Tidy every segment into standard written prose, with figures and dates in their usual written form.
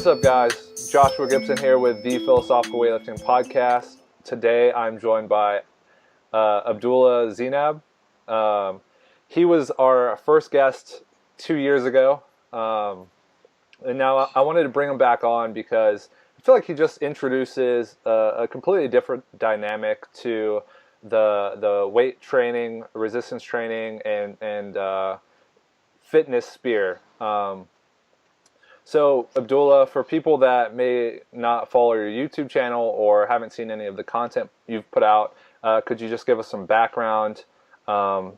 What's up, guys? Joshua Gibson here with the Philosophical Weightlifting Podcast. Today I'm joined by Abdullah Zeinab. He was our first guest 2 years ago, and now I wanted to bring him back on because I feel like he just introduces a completely different dynamic to the weight training, resistance training, and fitness sphere. So, Abdullah, for people that may not follow your YouTube channel or haven't seen any of the content you've put out, could you just give us some background? And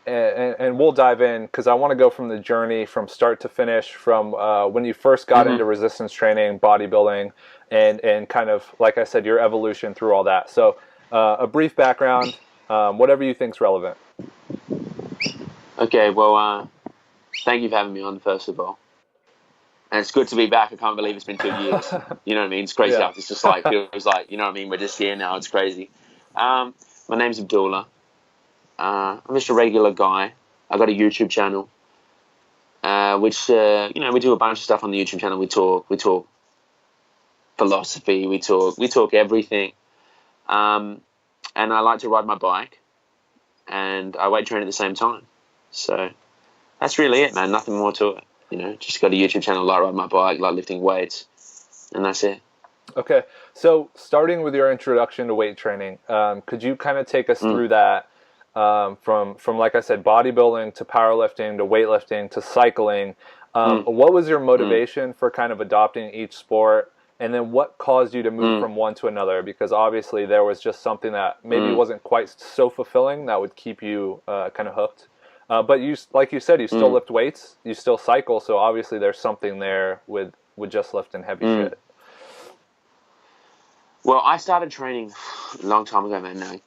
we'll dive in because I want to go from the journey from start to finish, from when you first got into resistance training, bodybuilding, and kind of, like I said, your evolution through all that. So, a brief background, whatever you think's relevant. Okay, well, thank you for having me on, first of all. And it's good to be back. I can't believe it's been 2 years. You know what I mean? It's crazy. Yeah. It's just like, feels like, you know what I mean? We're just here now. It's crazy. My name's Abdullah. I'm just a regular guy. I got a YouTube channel, which, you know, we do a bunch of stuff on the YouTube channel. We talk philosophy. We talk everything. And I like to ride my bike, and I weight train at the same time. So that's really it, man. Nothing more to it. You know, just got a YouTube channel, like riding my bike, like lifting weights, and that's it. Okay, so starting with your introduction to weight training, could you kind of take us through that from like I said, bodybuilding to powerlifting to weightlifting to cycling? What was your motivation for kind of adopting each sport, and then what caused you to move from one to another? Because obviously there was just something that maybe wasn't quite so fulfilling that would keep you kind of hooked. But you, like you said, you still lift weights, you still cycle, so obviously there's something there with just lifting heavy shit. Well, I started training a long time ago, man.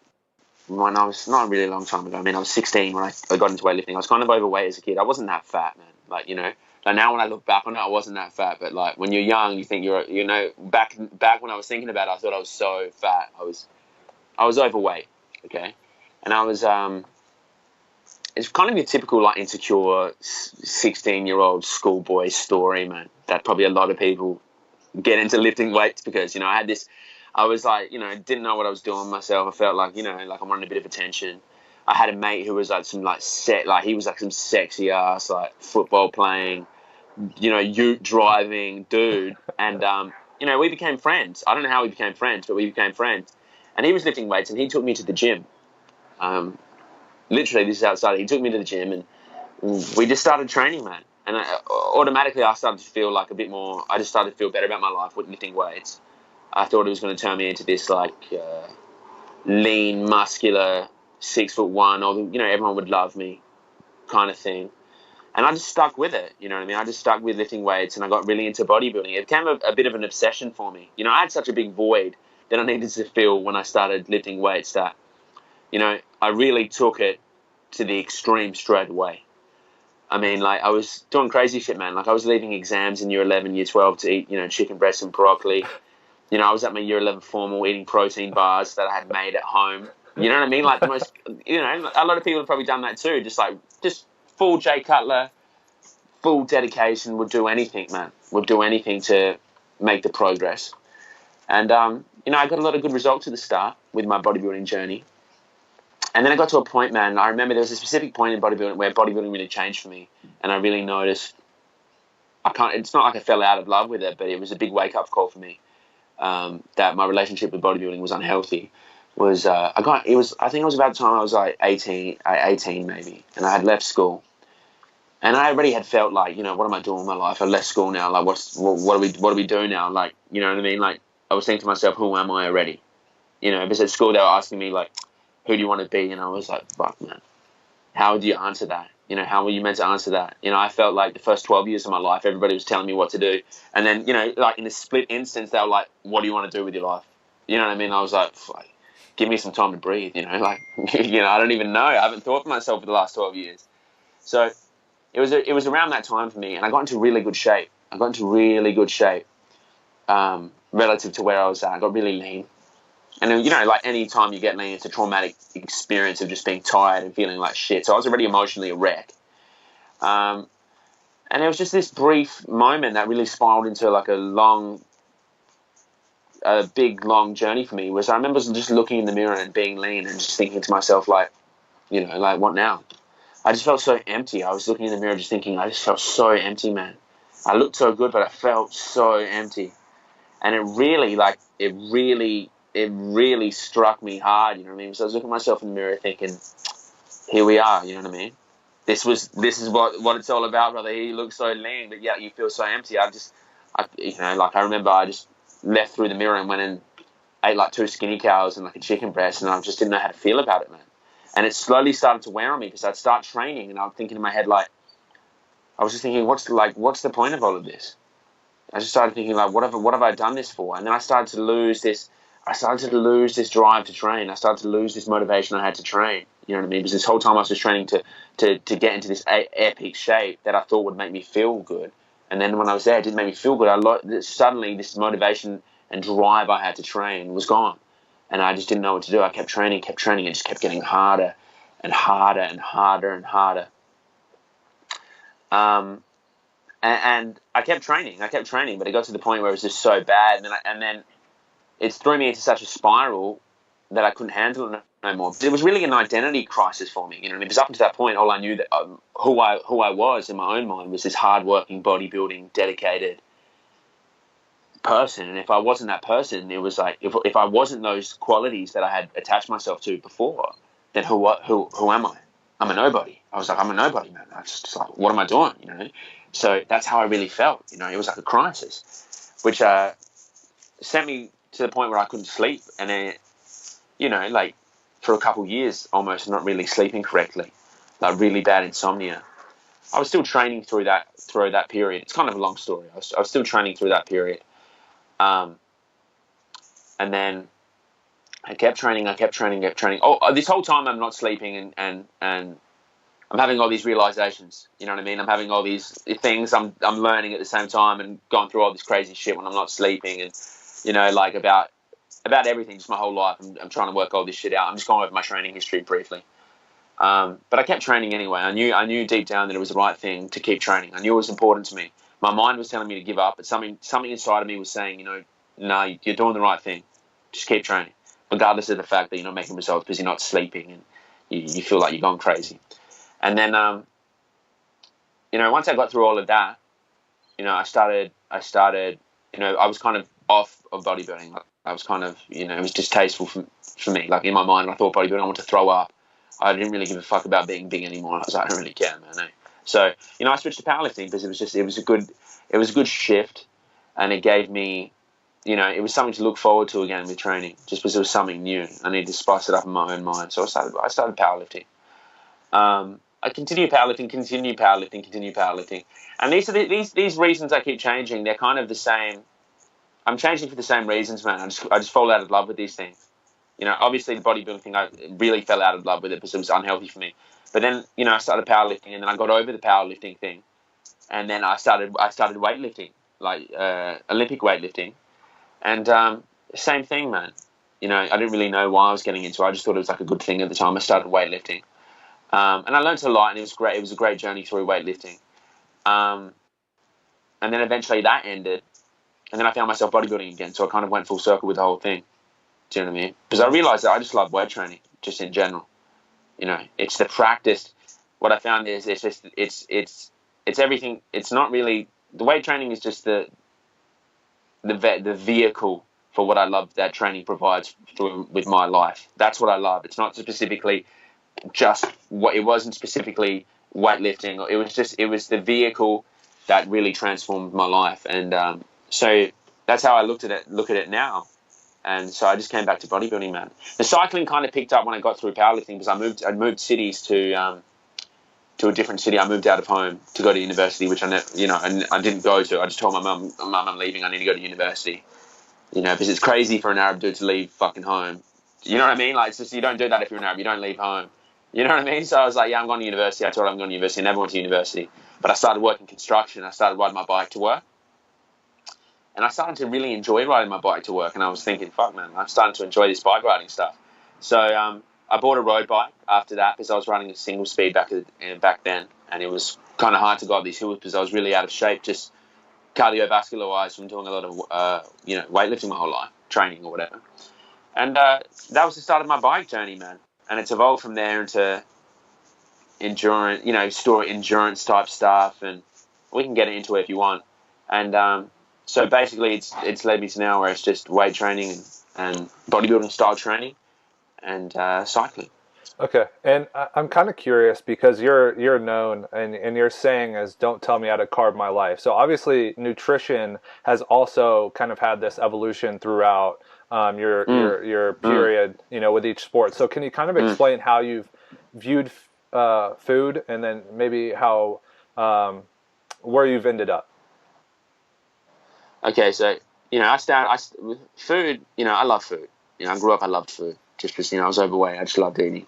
When I was, not really a long time ago, I mean, I was 16 when I got into weightlifting. I was kind of overweight as a kid. I wasn't that fat, man. Like, you know, like now when I look back on it, I wasn't that fat. But like when you're young, you think you know, back when I was thinking about it, I thought I was so fat. I was overweight, okay? And I was, it's kind of your typical like insecure 16-year-old schoolboy story, man, that probably a lot of people get into lifting weights because, you know, I was like, you know, didn't know what I was doing myself. I felt like, you know, like I wanted a bit of attention. I had a mate who was like he was like some sexy ass, like football playing, you know, ute driving dude. And, you know, we became friends. I don't know how we became friends, but we became friends. And he was lifting weights and he took me to the gym. Literally, this is how it started. He took me to the gym and we just started training, man. And automatically I started to feel like I just started to feel better about my life with lifting weights. I thought it was going to turn me into this like lean, muscular, 6'1", or, you know, everyone would love me kind of thing. And I just stuck with it, you know what I mean? I just stuck with lifting weights and I got really into bodybuilding. It became a bit of an obsession for me. You know, I had such a big void that I needed to fill when I started lifting weights that, you know, I really took it to the extreme straight away. I mean, like, I was doing crazy shit, man. Like, I was leaving exams in year 11, year 12 to eat, you know, chicken breast and broccoli. You know, I was at my year 11 formal eating protein bars that I had made at home. You know what I mean? Like, the most, you know, a lot of people have probably done that too. Just full Jay Cutler, full dedication, would do anything, man. Would do anything to make the progress. And, you know, I got a lot of good results at the start with my bodybuilding journey. And then I got to a point, man, I remember there was a specific point in bodybuilding where bodybuilding really changed for me. And I really noticed, it's not like I fell out of love with it, but it was a big wake-up call for me, that my relationship with bodybuilding was unhealthy. I think it was about the time I was like 18 maybe, and I had left school. And I already had felt like, you know, what am I doing with my life? I left school now, like, what do we do now? Like, you know what I mean? Like, I was thinking to myself, who am I already? You know, because at school they were asking me, like, who do you want to be? And I was like, fuck, man. How do you answer that? You know, how were you meant to answer that? You know, I felt like the first 12 years of my life, everybody was telling me what to do. And then, you know, like in a split instance, they were like, what do you want to do with your life? You know what I mean? I was like, give me some time to breathe, you know, like, you know, I don't even know. I haven't thought for myself for the last 12 years. So it was around that time for me. And I got into really good shape. Relative to where I was at. I got really lean. And, you know, like any time you get lean, it's a traumatic experience of just being tired and feeling like shit. So I was already emotionally a wreck. And And it was just this brief moment that really spiraled into like a big, long journey for me. Was I remember just looking in the mirror and being lean and just thinking to myself, like, you know, like, what now? I just felt so empty. I was looking in the mirror just thinking, I just felt so empty, man. I looked so good, but I felt so empty. And it really, like, it really struck me hard, you know what I mean? So I was looking at myself in the mirror thinking, here we are, you know what I mean? This is what it's all about, brother. You look so lean, but yet you feel so empty. You know, like, I remember I just left through the mirror and went and ate like 2 skinny cows and like a chicken breast, and I just didn't know how to feel about it, man. And it slowly started to wear on me because I'd start training and I'm thinking in my head, like, I was just thinking, what's the point of all of this? I just started thinking, like, what have I done this for? And then I started to lose this drive to train. I started to lose this motivation I had to train. You know what I mean? Because this whole time I was just training to get into this epic shape that I thought would make me feel good. And then when I was there, it didn't make me feel good. Suddenly this motivation and drive I had to train was gone. And I just didn't know what to do. I kept training. It just kept getting harder and harder and harder and harder. And I kept training, but it got to the point where it was just so bad. And then it threw me into such a spiral that I couldn't handle it no more. It was really an identity crisis for me, you know what I mean? Because up until that point, all I knew that who I was in my own mind was this hardworking, bodybuilding, dedicated person. And if I wasn't that person, it was like, if I wasn't those qualities that I had attached myself to before, then who am I? I'm a nobody. I was like, I'm a nobody, man. I just like, what am I doing, you know? So that's how I really felt, you know. It was like a crisis, which sent me to the point where I couldn't sleep, and then, you know, like, for a couple of years almost not really sleeping correctly, like really bad insomnia. I was still training through that period. It's kind of a long story. I was still training through that period. And then I kept training. Oh, this whole time I'm not sleeping, and I'm having all these realizations. You know what I mean? I'm having all these things I'm learning at the same time, and going through all this crazy shit when I'm not sleeping, and, you know, like, about everything, just my whole life. I'm trying to work all this shit out. I'm just going over my training history briefly. But I kept training anyway. I knew deep down that it was the right thing to keep training. I knew it was important to me. My mind was telling me to give up, but something inside of me was saying, you know, no, you're doing the right thing. Just keep training, regardless of the fact that you're not making results because you're not sleeping and you feel like you're going crazy. And then, you know, once I got through all of that, you know, I started, you know, I was kind of off of bodybuilding. I was kind of, you know, it was distasteful for me. Like, in my mind, when I thought bodybuilding, I wanted to throw up. I didn't really give a fuck about being big anymore. I was like, I don't really care, man. So, you know, I switched to powerlifting because it was a good shift, and it gave me, you know, it was something to look forward to again with training, just because it was something new. I needed to spice it up in my own mind. So I started powerlifting. I continue powerlifting. And these reasons I keep changing, they're kind of the same. I'm changing for the same reasons, man. I just fall out of love with these things. You know, obviously the bodybuilding thing, I really fell out of love with it because it was unhealthy for me. But then, you know, I started powerlifting, and then I got over the powerlifting thing, and then I started weightlifting, like Olympic weightlifting, and same thing, man. You know, I didn't really know why I was getting into it. I just thought it was like a good thing at the time. I started weightlifting. And I learned a lot, and it was great. It was a great journey through weightlifting. And then eventually that ended, and then I found myself bodybuilding again. So I kind of went full circle with the whole thing. Do you know what I mean? Because I realized that I just love weight training, just in general. You know, it's the practice. What I found is it's everything. It's not really, the weight training is just the vehicle for what I love that training provides with my life. That's what I love. It's not specifically just what it wasn't specifically weightlifting. It was the vehicle that really transformed my life. And so that's how I look at it now. And so I just came back to bodybuilding, man. The cycling kind of picked up when I got through powerlifting, because I moved cities to a different city. I moved out of home to go to university, which I didn't go to. I just told my mum, I'm leaving. I need to go to university. You know, because it's crazy for an Arab dude to leave fucking home. You know what I mean? Like, it's just, you don't do that if you're an Arab. You don't leave home. You know what I mean? So I was like, yeah, I'm going to university. I told her I'm going to university. I never went to university. But I started working construction. I started riding my bike to work. And I started to really enjoy riding my bike to work. And I was thinking, fuck, man, I'm starting to enjoy this bike riding stuff. So I bought a road bike after that, because I was running a single speed back then. And it was kind of hard to go up these hills because I was really out of shape, just cardiovascular wise from doing a lot of weightlifting my whole life, training or whatever. And that was the start of my bike journey, man. And it's evolved from there into endurance, store endurance type stuff, and we can get into it if you want. And so basically, it's led me to now where it's just weight training and bodybuilding style training and cycling. Okay, and I'm kind of curious because you're known and your saying is "Don't tell me how to carve my life." So obviously, nutrition has also kind of had this evolution throughout your period, with each sport. So can you kind of explain how you've viewed food, and then maybe how where you've ended up? Okay, so with food. I love food. I grew up, I loved food just because I was overweight. I just loved eating.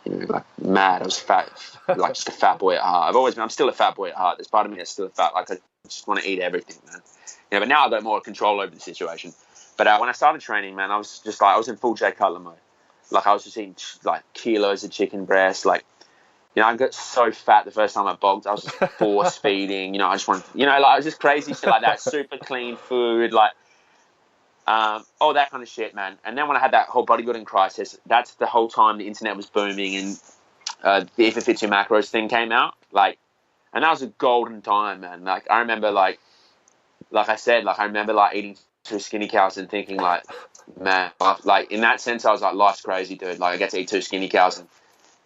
Like mad. I was fat, like just a fat boy at heart. I'm still a fat boy at heart. There's part of me that's still a fat. Like I just want to eat everything, man. But now I've got more control over the situation. But when I started training, man, I was just like I was in full Jay Cutler mode. Like I was just eating like kilos of chicken breast. Like I got so fat the first time I bulked. I was just force feeding. I just wanted, like it was just crazy shit like that. Super clean food, like. All that kind of shit, man. And then when I had that whole bodybuilding crisis, that's the whole time the internet was booming and the If It Fits Your Macros thing came out. And that was a golden time, man. Like I remember, like I said, I remember eating 2 skinny cows and thinking, like, man, like in that sense, I was like, life's crazy, dude. Like I get to eat 2 skinny cows and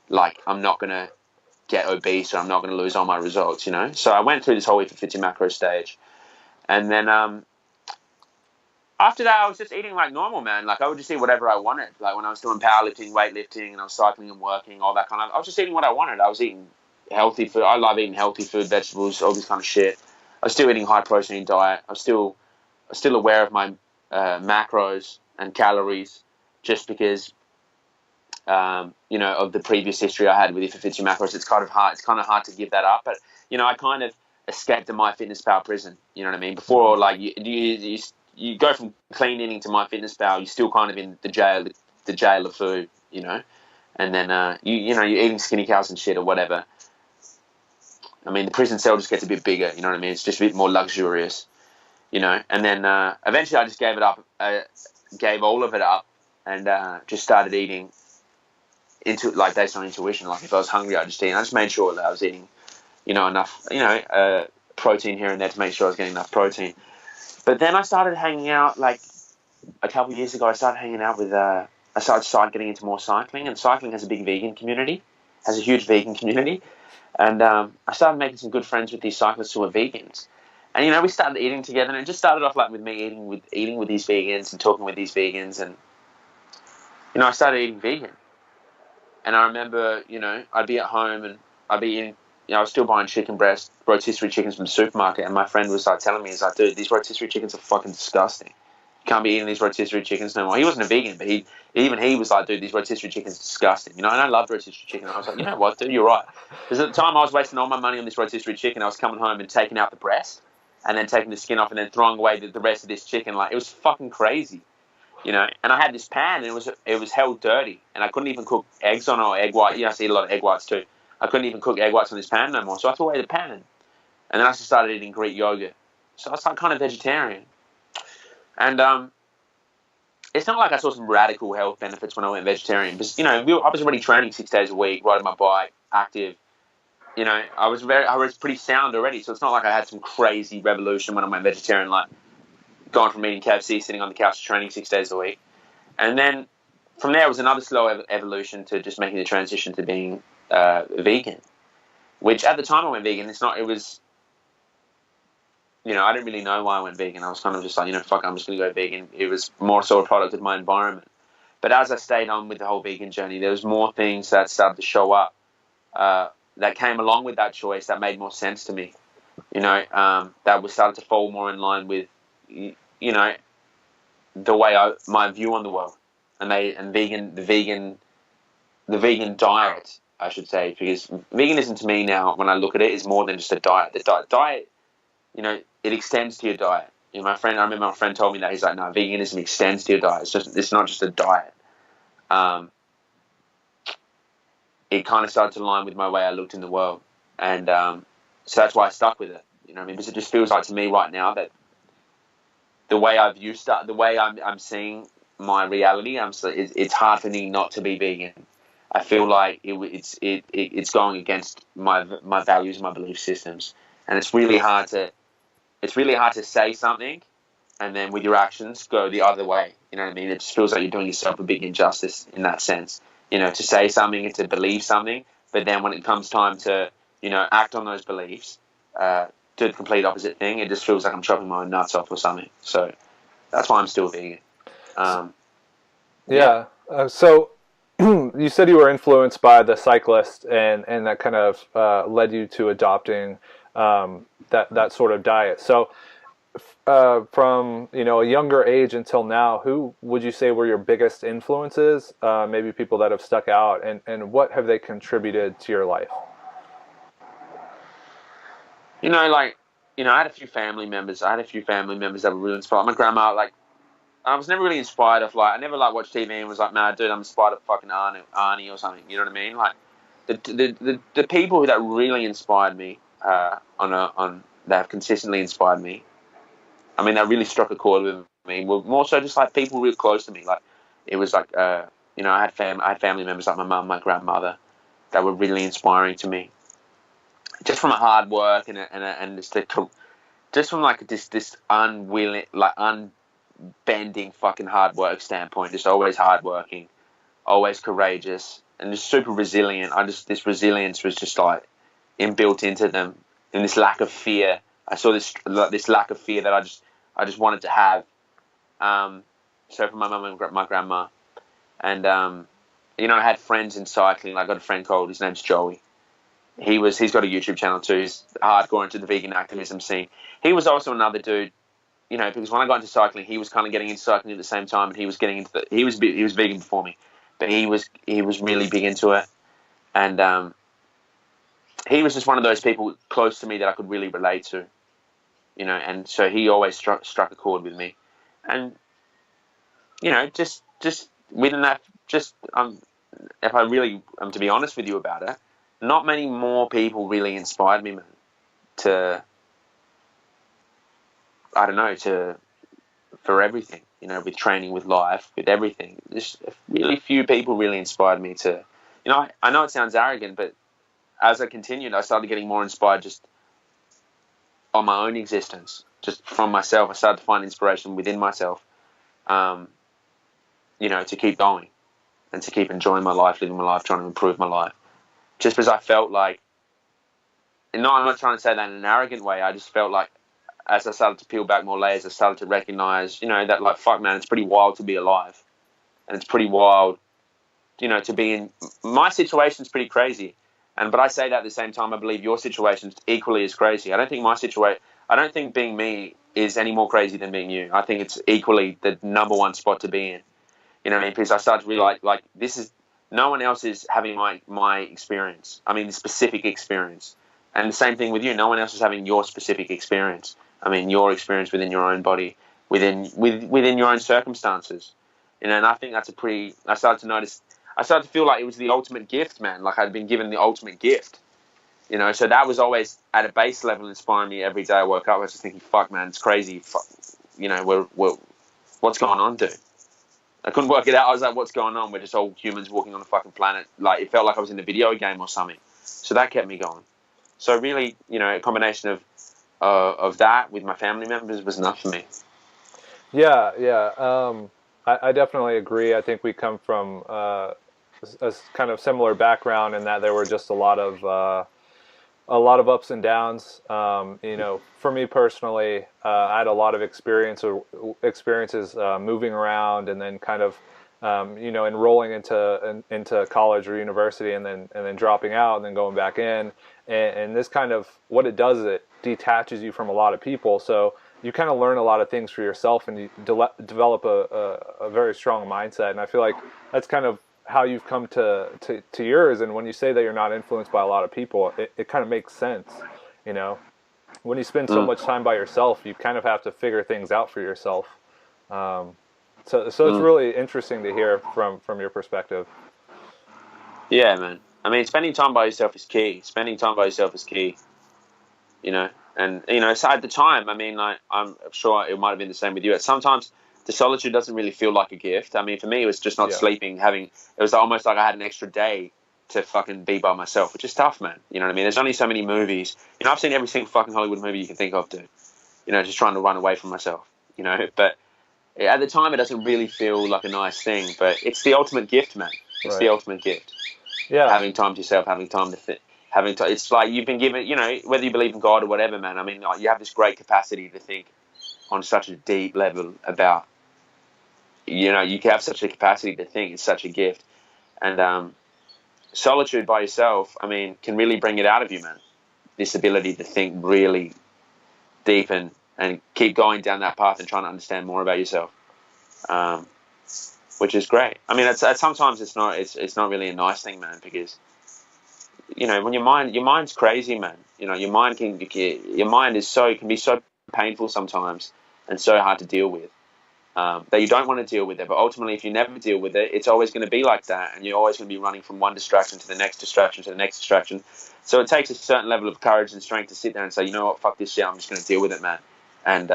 like I'm not gonna get obese or I'm not gonna lose all my results, So I went through this whole If It Fits Your Macros stage, and then after that, I was just eating like normal, man. Like I would just eat whatever I wanted. Like when I was doing powerlifting, weightlifting, and I was cycling and working, all that kind of. I was just eating what I wanted. I was eating healthy food. I love eating healthy food, vegetables, all this kind of shit. I was still eating high protein diet. I was still aware of my macros and calories, just because, of the previous history I had with If It Fits Your Macros. It's kind of hard. It's kind of hard to give that up, but I kind of escaped the MyFitnessPal prison. You know what I mean? Before, like you go from clean eating to MyFitnessPal, you're still kind of in the jail of food, and then you're eating skinny cows and shit or whatever. I mean, the prison cell just gets a bit bigger, you know what I mean? It's just a bit more luxurious, and then eventually I just gave it up, gave all of it up, and just started eating based on intuition. Like if I was hungry, I just made sure that I was eating, enough, protein here and there to make sure I was getting enough protein. But then I started hanging out, like a couple of years ago, I started getting into more cycling, and cycling has a big vegan community, has a huge vegan community. And I started making some good friends with these cyclists who are vegans. And, we started eating together, and it just started off like with me eating with these vegans and talking with these vegans. And, I started eating vegan. And I remember, I'd be at home and I'd be eating, I was still buying chicken breast, rotisserie chickens from the supermarket, and my friend was like telling me, he's like, dude, these rotisserie chickens are fucking disgusting. You can't be eating these rotisserie chickens no more. He wasn't a vegan, but he was like, dude, these rotisserie chickens are disgusting. And I loved rotisserie chicken. And I was like, you know what, dude, you're right. Because at the time I was wasting all my money on this rotisserie chicken. I was coming home and taking out the breast and then taking the skin off and then throwing away the rest of this chicken. Like, it was fucking crazy. And I had this pan and it was held dirty, and I couldn't even cook eggs on it or egg white. I used to eat a lot of egg whites too. I couldn't even cook egg whites on this pan no more, so I threw away the pan. And then I just started eating Greek yogurt. So I was like kind of vegetarian. And it's not like I saw some radical health benefits when I went vegetarian, because I was already training 6 days a week, riding my bike, active. I was pretty sound already, so it's not like I had some crazy revolution when I went vegetarian, like going from eating KFC, sitting on the couch, training 6 days a week. And then from there was another slow evolution to just making the transition to being vegan, which at the time I went vegan, I didn't really know why I went vegan. I was kind of just like, fuck, I'm just going to go vegan. It was more so a product of my environment. But as I stayed on with the whole vegan journey, there was more things that started to show up that came along with that choice that made more sense to me. That was started to fall more in line with, the way my view on the world, and the vegan diet, I should say, because veganism to me now, when I look at it, is more than just a diet. The diet, it extends to your diet. I remember my friend told me that. He's like, no, veganism extends to your diet. It's not just a diet. It kind of started to align with my way I looked in the world, and So that's why I stuck with it. You know what I mean? Because it just feels like to me right now that the way I view stuff, the way I'm seeing my reality, it's hard for me not to be vegan. I feel like it's going against my values, my belief systems, and it's really hard to say something and then with your actions go the other way. You know what I mean? It just feels like you're doing yourself a big injustice in that sense. You know, to say something and to believe something, but then when it comes time to, you know, act on those beliefs, do the complete opposite thing, it just feels like I'm chopping my own nuts off or something. So that's why I'm still vegan. Yeah. So you said you were influenced by the cyclist, and that kind of led you to adopting that sort of diet. So from a younger age until now, who would you say were your biggest influences? Maybe people that have stuck out, and what have they contributed to your life? You know, like, you know, I had a few family members. That were really inspired. My grandma, like, I was never really inspired of, like, I never like watched TV and was like, man, dude, I'm inspired of fucking Arnie or something. You know what I mean? Like, the people that really inspired me that have consistently inspired me. I mean, that really struck a chord with me. Were more so just like people real close to me. Like, it was like, you know, I had family members like my mum, my grandmother, that were really inspiring to me. Just from a hard work and just from like this unwilling, like unbending fucking hard work standpoint. Just always hardworking, always courageous, and just super resilient. This resilience was just like inbuilt into them, and this lack of fear. I saw this lack of fear that I just wanted to have. So from my mum and my grandma, and you know, I had friends in cycling. I got a friend called, his name's Joey. He's got a YouTube channel too. He's hardcore into the vegan activism scene. He was also another dude, you know, because when I got into cycling, he was kind of getting into cycling at the same time, and he was getting into he was vegan before me, but he was really big into it, and he was just one of those people close to me that I could really relate to, you know, and so he always struck a chord with me, and you know, just within that, just if I really am to be honest with you about it, not many more people really inspired me, man, to, I don't know, for everything, you know, with training, with life, with everything. Just really few people really inspired me to, you know, I know it sounds arrogant, but as I continued, I started getting more inspired just on my own existence, just from myself. I started to find inspiration within myself, you know, to keep going and to keep enjoying my life, living my life, trying to improve my life. Just because I felt like, and no, I'm not trying to say that in an arrogant way, I just felt like as I started to peel back more layers, I started to recognize, you know, that like, fuck, man, it's pretty wild to be alive. And it's pretty wild, you know, to be in, my situation's pretty crazy. But I say that at the same time, I believe your situation's equally as crazy. I don't think being me is any more crazy than being you. I think it's equally the number one spot to be in. You know what I mean? Because I started to realize, like, this is, no one else is having my experience. I mean, the specific experience. And the same thing with you. No one else is having your specific experience. I mean, your experience within your own body, within your own circumstances. You know, and I think that's I started to feel like it was the ultimate gift, man. Like I'd been given the ultimate gift. You know, so that was always at a base level inspiring me every day I woke up. I was just thinking, fuck, man, it's crazy. Fuck, you know, what's going on, dude? I couldn't work it out. I was like, what's going on? We're just all humans walking on a fucking planet. Like, it felt like I was in a video game or something. So that kept me going. So really, you know, a combination of that with my family members was enough for me. Yeah. I definitely agree. I think we come from a kind of similar background in that there were just a lot of ups and downs. You know, for me personally, I had a lot of experiences moving around, and then kind of you know, enrolling into college or university, and then dropping out, and then going back in. And this kind of, what it does is it detaches you from a lot of people. So you kind of learn a lot of things for yourself, and you develop a very strong mindset. And I feel like that's kind of how you've come to yours. And when you say that you're not influenced by a lot of people, it kind of makes sense. You know, when you spend so much time by yourself, you kind of have to figure things out for yourself. So it's really interesting to hear from your perspective. Yeah, man. I mean, spending time by yourself is key. Spending time by yourself is key. you know. And, you know, so at the time, I mean, I'm sure it might have been the same with you. Sometimes the solitude doesn't really feel like a gift. I mean, for me, it was just not sleeping, it was almost like I had an extra day to fucking be by myself, which is tough, man. You know what I mean? There's only so many movies. You know, I've seen every single fucking Hollywood movie you can think of, dude. You know, just trying to run away from myself, you know. But at the time, it doesn't really feel like a nice thing. But it's the ultimate gift, man. It's the ultimate gift. Yeah. Having time to yourself, having time to think. It's like you've been given, you know, whether you believe in God or whatever, man. I mean, you have this great capacity to think on such a deep level about, you know, you have such a capacity to think. It's such a gift. And solitude by yourself, I mean, can really bring it out of you, man. This ability to think really deep and keep going down that path and trying to understand more about yourself, which is great. I mean, sometimes it's not really a nice thing, man, because, you know, when your mind's crazy, man. You know, your mind can be so painful sometimes and so hard to deal with, that you don't want to deal with it. But ultimately, if you never deal with it, it's always going to be like that, and you're always going to be running from one distraction to the next distraction to the next distraction. So it takes a certain level of courage and strength to sit there and say, you know what, fuck this shit, I'm just going to deal with it, man. And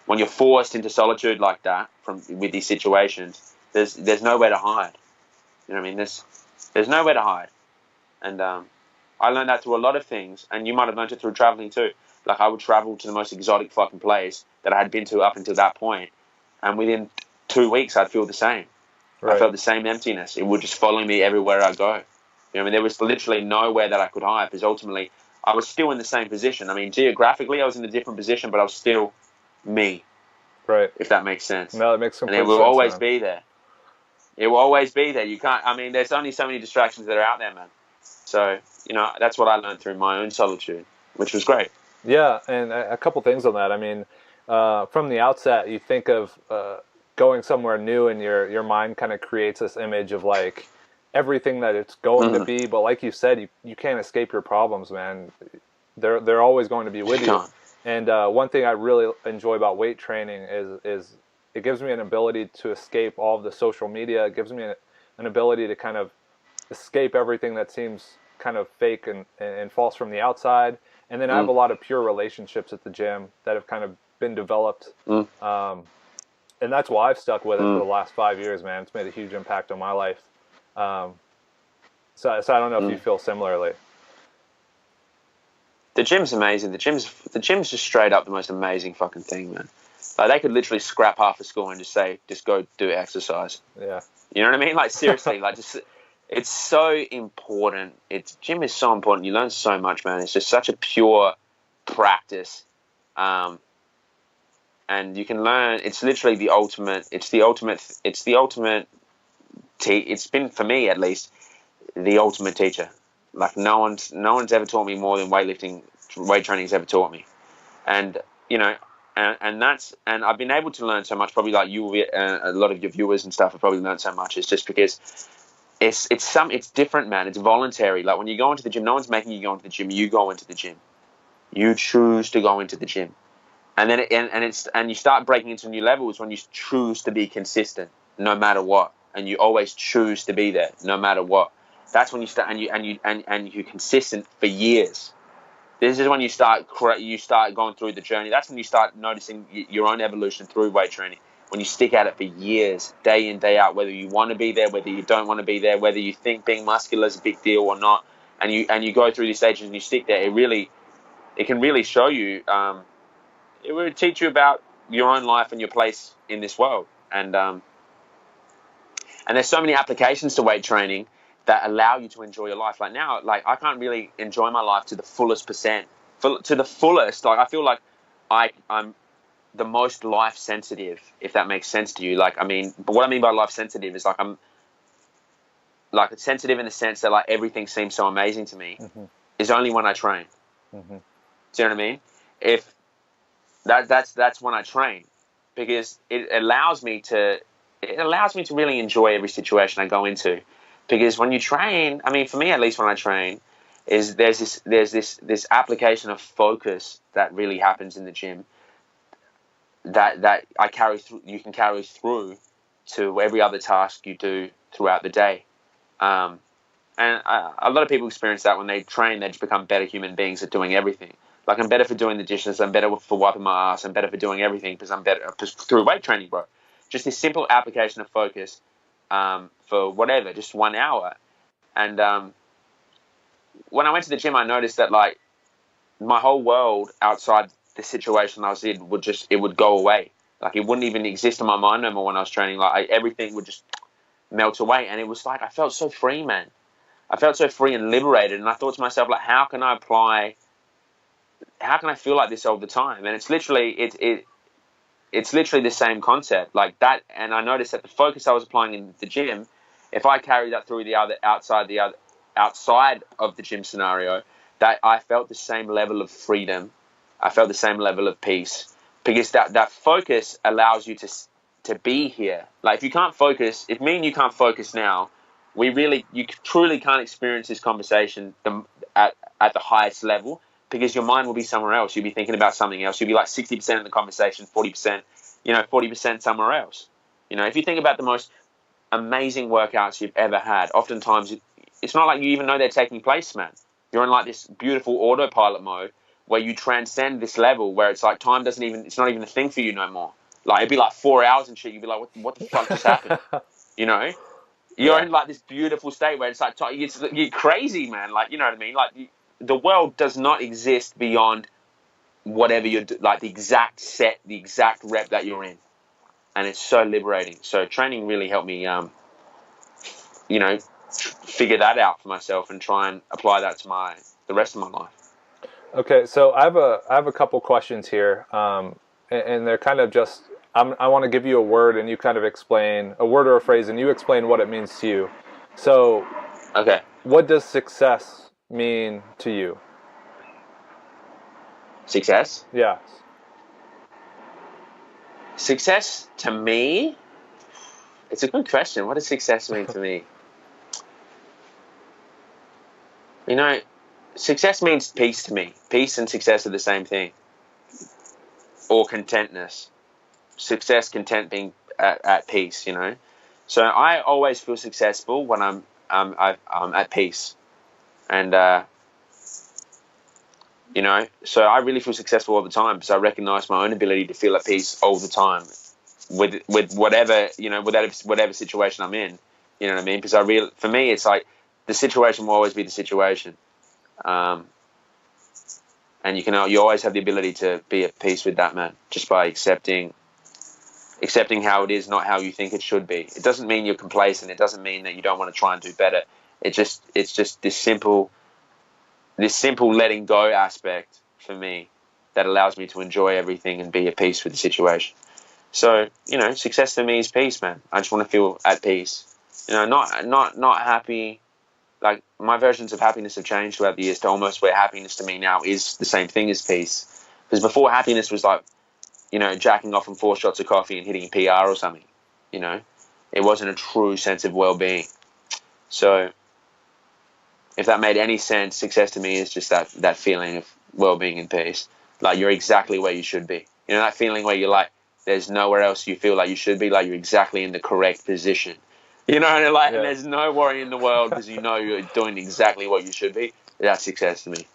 when you're forced into solitude like that with these situations, there's nowhere to hide. You know what I mean? There's nowhere to hide. And I learned that through a lot of things, and you might have learned it through traveling too. Like, I would travel to the most exotic fucking place that I had been to up until that point, and within 2 weeks I'd feel the same. Right. I felt the same emptiness. It would just follow me everywhere I go. You know, I mean, there was literally nowhere that I could hide, because ultimately I was still in the same position. I mean, geographically I was in a different position, but I was still me. Right. If that makes sense. No, it makes complete sense. And it will always be there. It will always be there. You can't. I mean, there's only so many distractions that are out there, man. So, you know, that's what I learned through my own solitude, which was great. Yeah, and a couple things on that. I mean, from the outset, you think of going somewhere new, and your mind kind of creates this image of like everything that it's going to be. But like you said, you can't escape your problems, man. They're always going to be with you. And one thing I really enjoy about weight training is it gives me an ability to escape all of the social media. It gives me an ability to kind of escape everything that seems kind of fake and false from the outside. And then I have a lot of pure relationships at the gym that have kind of been developed. And that's why I've stuck with it for the last 5 years, man. It's made a huge impact on my life. So I don't know if you feel similarly. The gym's amazing. The gym's just straight up the most amazing fucking thing, man. Like, they could literally scrap half the school and just go do exercise. Yeah. You know what I mean? Like, seriously, like, just, it's so important. Gym is so important. You learn so much, man. It's just such a pure practice. And you can learn, it's literally the ultimate, it's been, for me at least, the ultimate teacher. Like, no one's ever taught me more than weight training's ever taught me. And, you know, and I've been able to learn so much, probably like you, a lot of your viewers and stuff have probably learned so much. It's just because it's different, man. It's voluntary. Like, when you go into the gym, no one's making you go into the gym. You go into the gym. You choose to go into the gym. And then you start breaking into new levels when you choose to be consistent, no matter what, and you always choose to be there, no matter what. That's when you start, and you're consistent for years. This is when you start going through the journey. That's when you start noticing your own evolution through weight training. When you stick at it for years, day in, day out, whether you want to be there, whether you don't want to be there, whether you think being muscular is a big deal or not, and you go through these stages and you stick there, it can really show you. It will teach you about your own life and your place in this world. And there's so many applications to weight training that allow you to enjoy your life. Like, now, like, I can't really enjoy my life to the fullest percent. To the fullest, like, I feel like I'm the most life sensitive, if that makes sense to you. Like, I mean, but what I mean by life sensitive is, like, I'm like sensitive in the sense that, like, everything seems so amazing to me is only when I train. Do you know what I mean? If that's when I train, because it allows me to really enjoy every situation I go into. Because when you train, I mean, for me at least, when I train, there's this application of focus that really happens in the gym that I carry through. You can carry through to every other task you do throughout the day. And a lot of people experience that when they train, they just become better human beings at doing everything. Like, I'm better for doing the dishes. I'm better for wiping my ass. I'm better for doing everything because I'm better through weight training, bro. Just this simple application of focus for whatever, just 1 hour. And when I went to the gym, I noticed that, like, my whole world outside the situation I was in it would go away. Like, it wouldn't even exist in my mind no more when I was training. Like, everything would just melt away. And it was like, I felt so free, man. I felt so free and liberated. And I thought to myself, like, how can I feel like this all the time? And it's literally the same concept like that. And I noticed that the focus I was applying in the gym, if I carry that through outside of the gym scenario, that I felt the same level of freedom. I felt the same level of peace, because that focus allows you to be here. Like, if you can't focus, if me and you can't focus now, you truly can't experience this conversation at the highest level, because your mind will be somewhere else. You'll be thinking about something else. You'll be like 60% in the conversation, 40%, 40% somewhere else. If you think about the most amazing workouts you've ever had, oftentimes it's not like you even know they're taking place, man. You're in like this beautiful autopilot mode where you transcend this level where it's like time it's not even a thing for you no more. Like, it'd be like 4 hours and shit. You'd be like, what the fuck just happened? You're in like this beautiful state where it's like, you're crazy, man. Like, you know what I mean? Like, the world does not exist beyond whatever you're like the exact rep that you're in. And it's so liberating. So training really helped me, figure that out for myself and try and apply that to the rest of my life. Okay, so I have a couple questions here, and they're kind of just, I want to give you a word and you kind of explain a word or a phrase and you explain what it means to you. So, okay, what does success mean to you? Success? Yeah. Success to me? It's a good question. What does success mean to me? Success means peace to me. Peace and success are the same thing. Or contentness. Success, content, being at peace, So I always feel successful when I'm at peace. And, so I really feel successful all the time because I recognize my own ability to feel at peace all the time with whatever, whatever situation I'm in. You know what I mean? Because for me, it's like the situation will always be the situation. And you always have the ability to be at peace with that, man, just by accepting how it is, not how you think it should be. It doesn't mean you're complacent. It doesn't mean that you don't want to try and do better. It's just this simple letting go aspect for me that allows me to enjoy everything and be at peace with the situation. So, success for me is peace, man. I just want to feel at peace. Not happy. Like, my versions of happiness have changed throughout the years to almost where happiness to me now is the same thing as peace. Because before, happiness was like, jacking off on 4 shots of coffee and hitting PR or something. It wasn't a true sense of well-being. So, if that made any sense, success to me is just that feeling of well-being and peace. Like, you're exactly where you should be. That feeling where you're like, there's nowhere else you feel like you should be, like you're exactly in the correct position. And there's no worry in the world because you're doing exactly what you should be. That's success to me.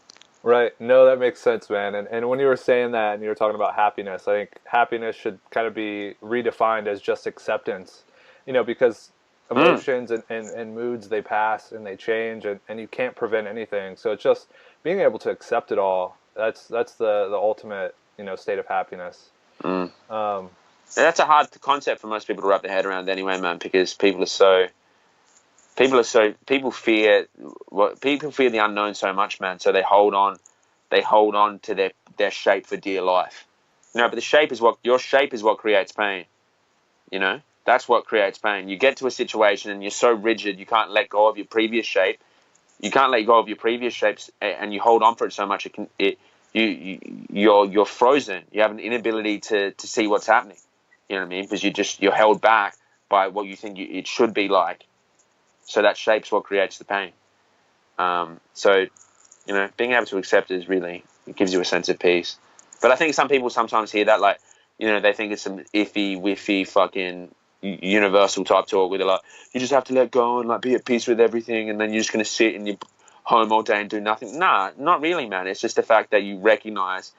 Right. No, that makes sense, man. And when you were saying that and you were talking about happiness, I think happiness should kind of be redefined as just acceptance, because emotions and moods, they pass and they change and you can't prevent anything. So it's just being able to accept it all. That's the ultimate, state of happiness. That's a hard concept for most people to wrap their head around anyway, man, because people fear the unknown so much, man. So they hold on to their shape for dear life. But your shape is what creates pain. That's what creates pain. You get to a situation and you're so rigid, you can't let go of your previous shape. You can't let go of your previous shapes, and you hold on for it so much you're frozen. You have an inability to see what's happening. You know what I mean? Because you're held back by what you think it should be like. So that shape's what creates the pain. So being able to accept it it gives you a sense of peace. But I think some people sometimes hear that like, they think it's some iffy, whiffy, fucking universal type talk where they're like, you just have to let go and like be at peace with everything, and then you're just going to sit and home all day and do nothing. Nah, not really, man. It's just the fact that you recognize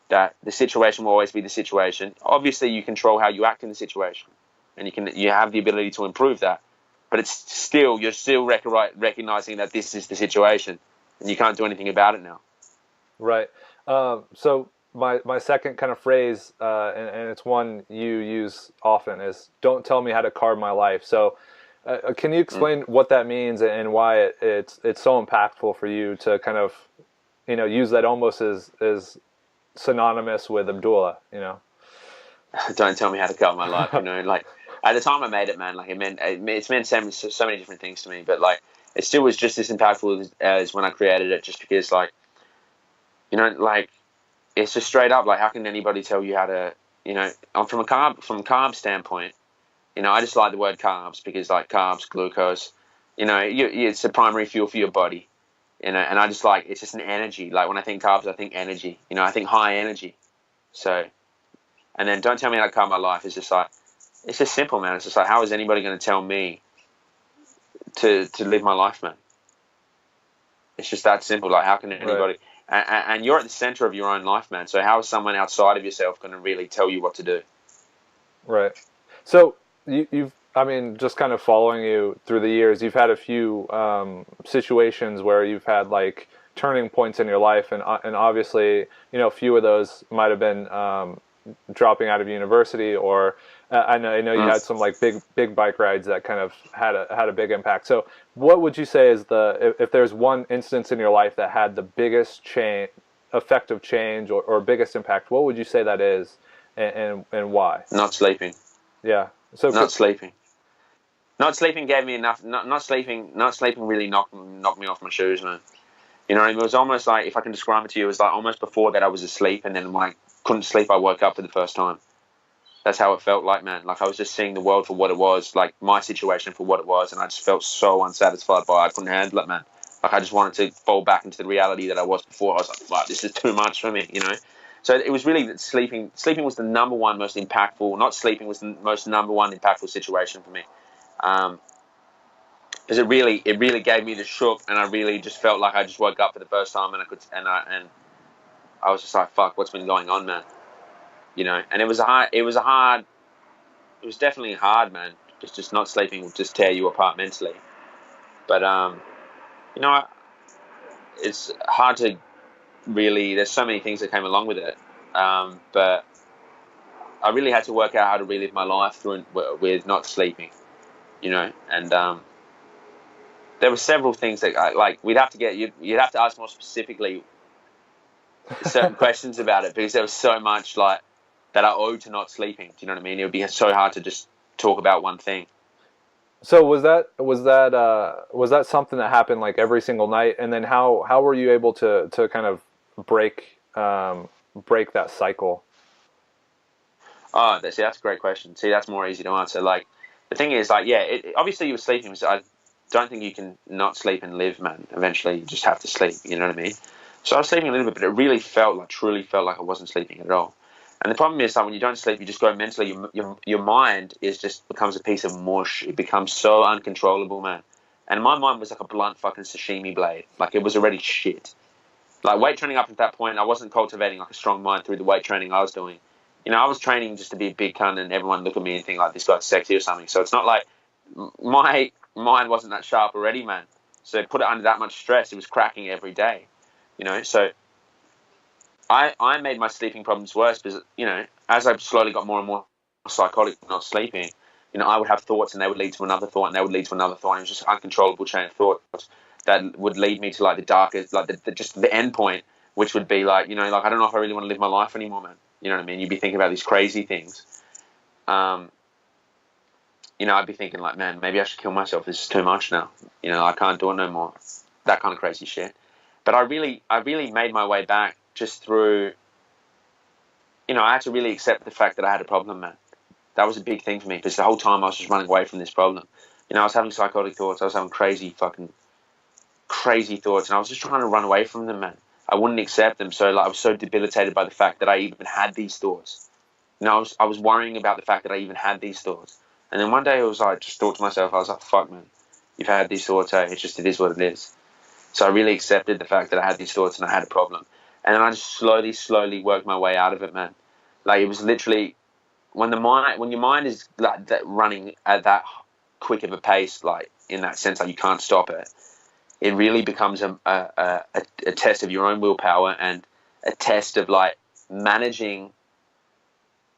that the situation will always be the situation. Obviously, you control how you act in the situation, and you have the ability to improve that. But you're still recognizing that this is the situation, and you can't do anything about it now. Right. So my second kind of phrase, and it's one you use often, is "Don't tell me how to carve my life." So, can you explain what that means and why it's so impactful for you to kind of, use that almost as synonymous with Abdullah? Don't tell me how to cut my life. Like at the time I made it, man. Like it's meant so many different things to me, but like it still was just as impactful as when I created it. Just because, like, like it's just straight up. Like, how can anybody tell you how to? From a carb standpoint, I just like the word carbs because, like, carbs, glucose, it's the primary fuel for your body, and I just like, it's just an energy. Like when I think carbs, I think energy. I think high energy. So. And then don't tell me how to cut my life. It's just like, it's just simple, man. It's just like, how is anybody going to tell me to live my life, man? It's just that simple. Like, how can anybody? Right. And you're at the center of your own life, man. So how is someone outside of yourself going to really tell you what to do? Right. So just kind of following you through the years, you've had a few situations where you've had like turning points in your life, and obviously, a few of those might have been dropping out of university, or I know you had some like big bike rides that kind of had a big impact. So what would you say is if there's one instance in your life that had the biggest effective change or biggest impact, what would you say that is, and why? Not sleeping. Yeah. So not sleeping. Not sleeping gave me enough. Not sleeping really knocked me off my shoes, man. It was almost like, if I can describe it to you, it was like almost before that I was asleep, and then when I couldn't sleep, I woke up for the first time. That's how it felt like, man. Like I was just seeing the world for what it was, like my situation for what it was, and I just felt so unsatisfied by it. I couldn't handle it, man. Like I just wanted to fall back into the reality that I was before. I was like, wow, this is too much for me, So it was really that sleeping was the number one most impactful. Not sleeping was the most number one impactful situation for me. Because it really gave me the shook, and I really just felt like I just woke up for the first time, and I was just like, fuck, what's been going on, man? And it was definitely hard, man. Just not sleeping will just tear you apart mentally. But it's hard to really. There's so many things that came along with it. But I really had to work out how to relive my life with not sleeping. And there were several things that you'd have to ask more specifically certain questions about it, because there was so much like that I owe to not sleeping. Do you know what I mean? It would be so hard to just talk about one thing. So was that something that happened like every single night? And then how were you able to kind of break that cycle? Oh, that's a great question. See, that's more easy to answer. Like the thing is, like, obviously you were sleeping. So I don't think you can not sleep and live, man. Eventually, you just have to sleep. You know what I mean? So I was sleeping a little bit, but it really truly felt like I wasn't sleeping at all. And the problem is that when you don't sleep, you just go mentally. Your mind becomes a piece of mush. It becomes so uncontrollable, man. And my mind was like a blunt fucking sashimi blade. Like it was already shit. Like weight training up at that point, I wasn't cultivating like a strong mind through the weight training I was doing. I was training just to be a big cunt, and everyone look at me and think like this guy's sexy or something. So it's not like my mind wasn't that sharp already, man. So put it under that much stress, it was cracking every day. So I made my sleeping problems worse because, as I slowly got more and more psychotic for not sleeping, I would have thoughts, and they would lead to another thought, and they would lead to another thought. And it was just an uncontrollable chain of thoughts that would lead me to like the darkest, like just the end point, which would be like, like I don't know if I really want to live my life anymore, man. You know what I mean? You'd be thinking about these crazy things. I'd be thinking like, man, maybe I should kill myself. This is too much now. I can't do it no more. That kind of crazy shit. But I really made my way back just through, I had to really accept the fact that I had a problem, man. That was a big thing for me, because the whole time I was just running away from this problem. I was having psychotic thoughts. I was having crazy thoughts, and I was just trying to run away from them, man. I wouldn't accept them, so like I was so debilitated by the fact that I even had these thoughts. I was worrying about the fact that I even had these thoughts. And then one day I just thought to myself, I was like, fuck, man, you've had these thoughts, hey, it is what it is. So I really accepted the fact that I had these thoughts and I had a problem. And then I just slowly worked my way out of it, man. Like, it was literally when your mind is like that, running at that quick of a pace, like in that sense, like you can't stop it. It really becomes a test of your own willpower and a test of like managing,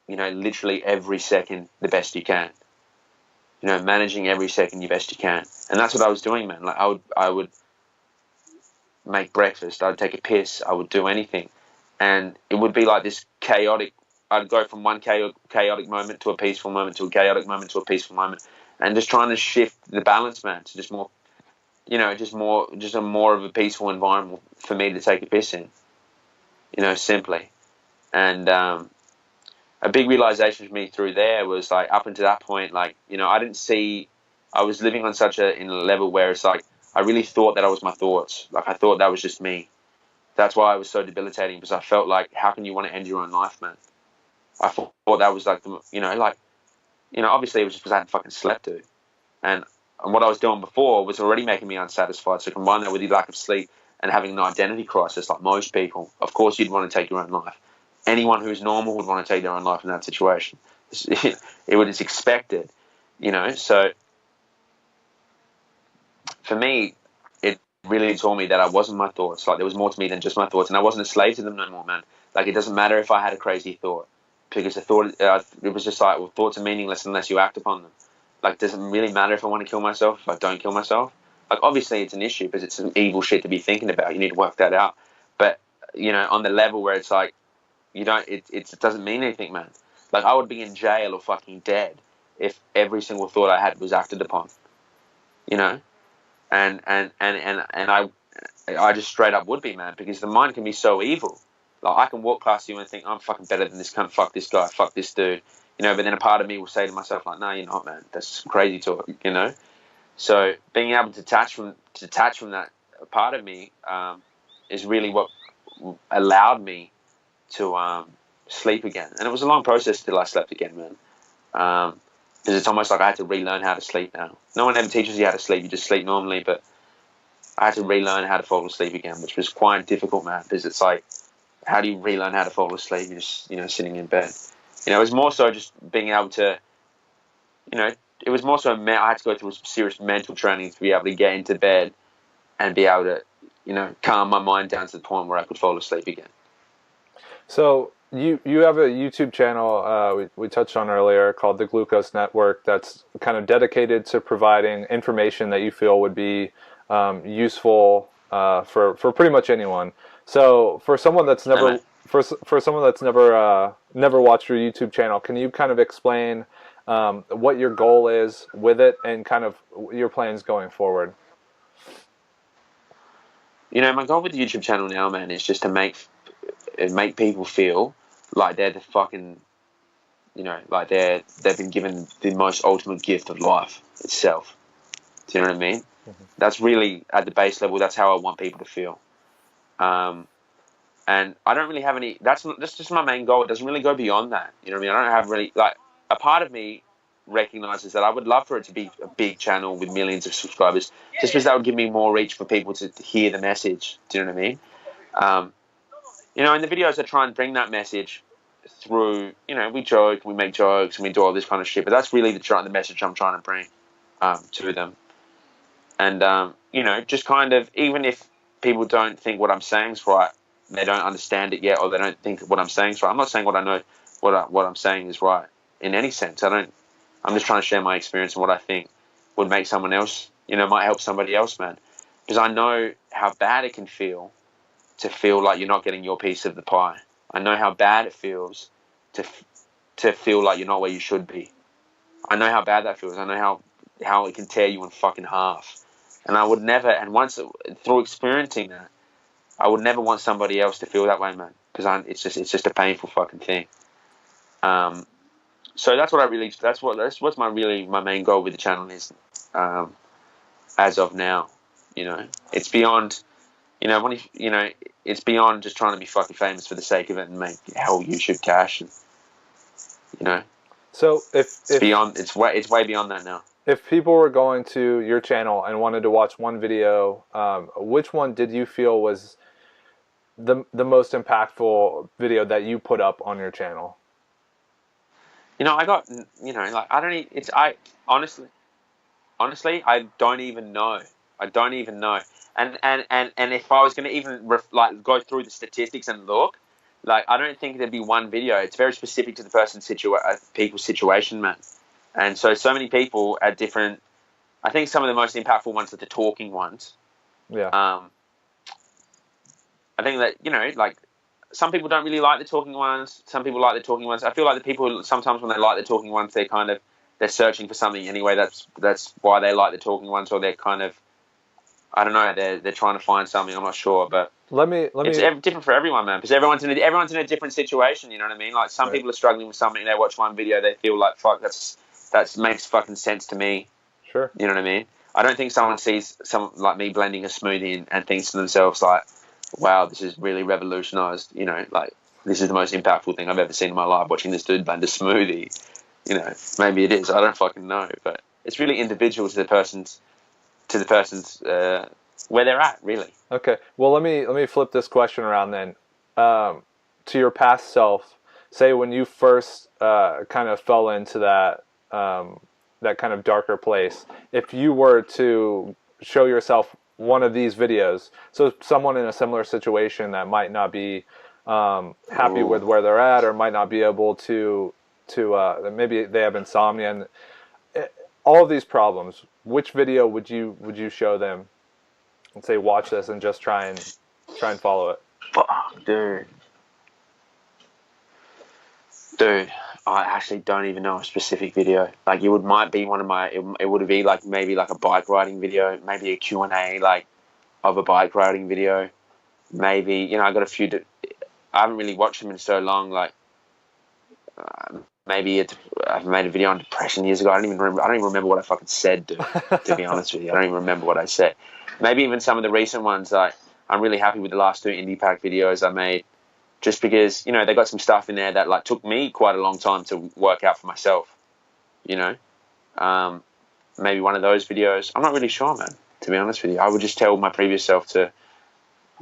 literally every second the best you can. Managing every second the best you can. And that's what I was doing, man. Like I would make breakfast, I'd take a piss, I would do anything. And it would be like this chaotic, I'd go from one chaotic moment to a peaceful moment to a chaotic moment to a peaceful moment. And just trying to shift the balance, man, to just more, just a more of a peaceful environment for me to take a piss in, simply. And a big realization for me through there was like, up until that point, like, I was living on in a level where it's like, I really thought that I was my thoughts. Like, I thought that was just me. That's why I was so debilitating, because I felt like, how can you want to end your own life, man? I thought that was like, obviously it was just because I hadn't fucking slept, dude. And what I was doing before was already making me unsatisfied. So combine that with the lack of sleep and having an identity crisis, like most people, of course you'd want to take your own life. Anyone who's normal would want to take their own life in that situation. It's expected, So for me, it really taught me that I wasn't my thoughts. Like, there was more to me than just my thoughts, and I wasn't a slave to them no more, man. Like, it doesn't matter if I had a crazy thought, because the thought, it was just like, well, thoughts are meaningless unless you act upon them. Like, does it really matter if I want to kill myself, if I don't kill myself? Like, obviously it's an issue, because it's some evil shit to be thinking about. You need to work that out. But, on the level where it's like, it doesn't mean anything, man. Like, I would be in jail or fucking dead if every single thought I had was acted upon, and I just straight up would be, man, because the mind can be so evil. Like, I can walk past you and think, I'm fucking better than this cunt, fuck this guy, fuck this dude, but then a part of me will say to myself, like, no, you're not, man, that's crazy talk, So being able to detach from that part of me is really what allowed me to sleep again. And it was a long process till I slept again, man. Because it's almost like I had to relearn how to sleep now. No one ever teaches you how to sleep. You just sleep normally, but I had to relearn how to fall asleep again, which was quite difficult, man, because it's like, how do you relearn how to fall asleep? You're just, sitting in bed. It was more so just being able to, it was more so I had to go through some serious mental training to be able to get into bed and be able to, calm my mind down to the point where I could fall asleep again. So you have a YouTube channel we touched on earlier called the Glucose Network that's kind of dedicated to providing information that you feel would be useful for pretty much anyone. So for someone that's never never watched your YouTube channel, can you kind of explain what your goal is with it and kind of your plans going forward? My goal with the YouTube channel now, man, is just to make people feel like they're the fucking, like they've been given the most ultimate gift of life itself. Do you know what I mean? Mm-hmm. That's really at the base level. That's how I want people to feel. And I don't really have any. That's just my main goal. It doesn't really go beyond that. You know what I mean? I don't have really, like, a part of me recognizes that I would love for it to be a big channel with millions of subscribers, just because that would give me more reach for people to hear the message. Do you know what I mean? In the videos I try and bring that message through, we joke, we make jokes, and we do all this kind of shit, but that's really the message I'm trying to bring to them. And, just kind of, even if people don't think what I'm saying is right, they don't understand it yet, or they don't think what I'm saying is right. I'm not saying what I know, what I'm saying is right in any sense. I'm just trying to share my experience and what I think would make someone else, might help somebody else, man. Because I know how bad it can feel to feel like you're not getting your piece of the pie. I know how bad it feels to feel like you're not where you should be. I know how bad that feels. I know how it can tear you in fucking half. And I would never, and once through experiencing that, I would never want somebody else to feel that way, man. Because it's just a painful fucking thing. So that's what's my main goal with the channel is, as of now. It's beyond, it's beyond just trying to be fucking famous for the sake of it and make hell YouTube cash. And, So it's beyond, it's way beyond that now. If people were going to your channel and wanted to watch one video, which one did you feel was the most impactful video that you put up on your channel? I got, like, I don't, it's, I, honestly, I don't even know. I don't even know. And if I was going to even, like, go through the statistics and look, like, I don't think there'd be one video. It's very specific to the people's situation, man. And so many people at different, I think some of the most impactful ones are the talking ones. Yeah. I think that, like, some people don't really like the talking ones. Some people like the talking ones. I feel like the people, sometimes when they like the talking ones, they're searching for something anyway. That's why they like the talking ones, or they're kind of, I don't know, they're trying to find something. I'm not sure, but it's different for everyone, man. Because everyone's in a different situation. You know what I mean? Like, some people are struggling with something. They watch one video, they feel like, fuck, that makes fucking sense to me. Sure. You know what I mean? I don't think someone sees someone like me blending a smoothie and thinks to themselves like, wow, this is really revolutionized. Like, this is the most impactful thing I've ever seen in my life, watching this dude blend a smoothie. Maybe it is. I don't fucking know, but it's really individual to the person's where they're at, really. Okay. Well, let me flip this question around then. To your past self, say when you first kind of fell into that kind of darker place, if you were to show yourself one of these videos, so someone in a similar situation that might not be happy with where they're at, or might not be able to maybe they have insomnia and all of these problems, which video would you show them and say, watch this and just try and follow it? Fuck, dude, I actually don't even know a specific video. Like, might be one of my, it would be like maybe like a bike riding video, maybe a Q&A like of a bike riding video. Maybe, I got a few, I haven't really watched them in so long. Like, maybe I've made a video on depression years ago. I don't even remember what I fucking said, dude, to be honest with you. I don't even remember what I said. Maybe even some of the recent ones, like, I'm really happy with the last 2 Indie Pack videos I made, just because, they got some stuff in there that, like, took me quite a long time to work out for myself, maybe one of those videos. I'm not really sure, man, to be honest with you. I would just tell my previous self to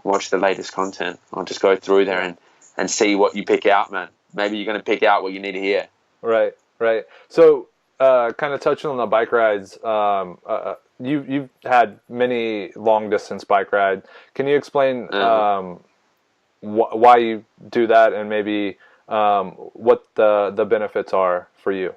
watch the latest content. I'll just go through there and see what you pick out, man. Maybe you're going to pick out what you need to hear. Right. So, kind of touching on the bike rides, you've had many long distance bike rides. Can you explain why you do that, and maybe what the benefits are for you?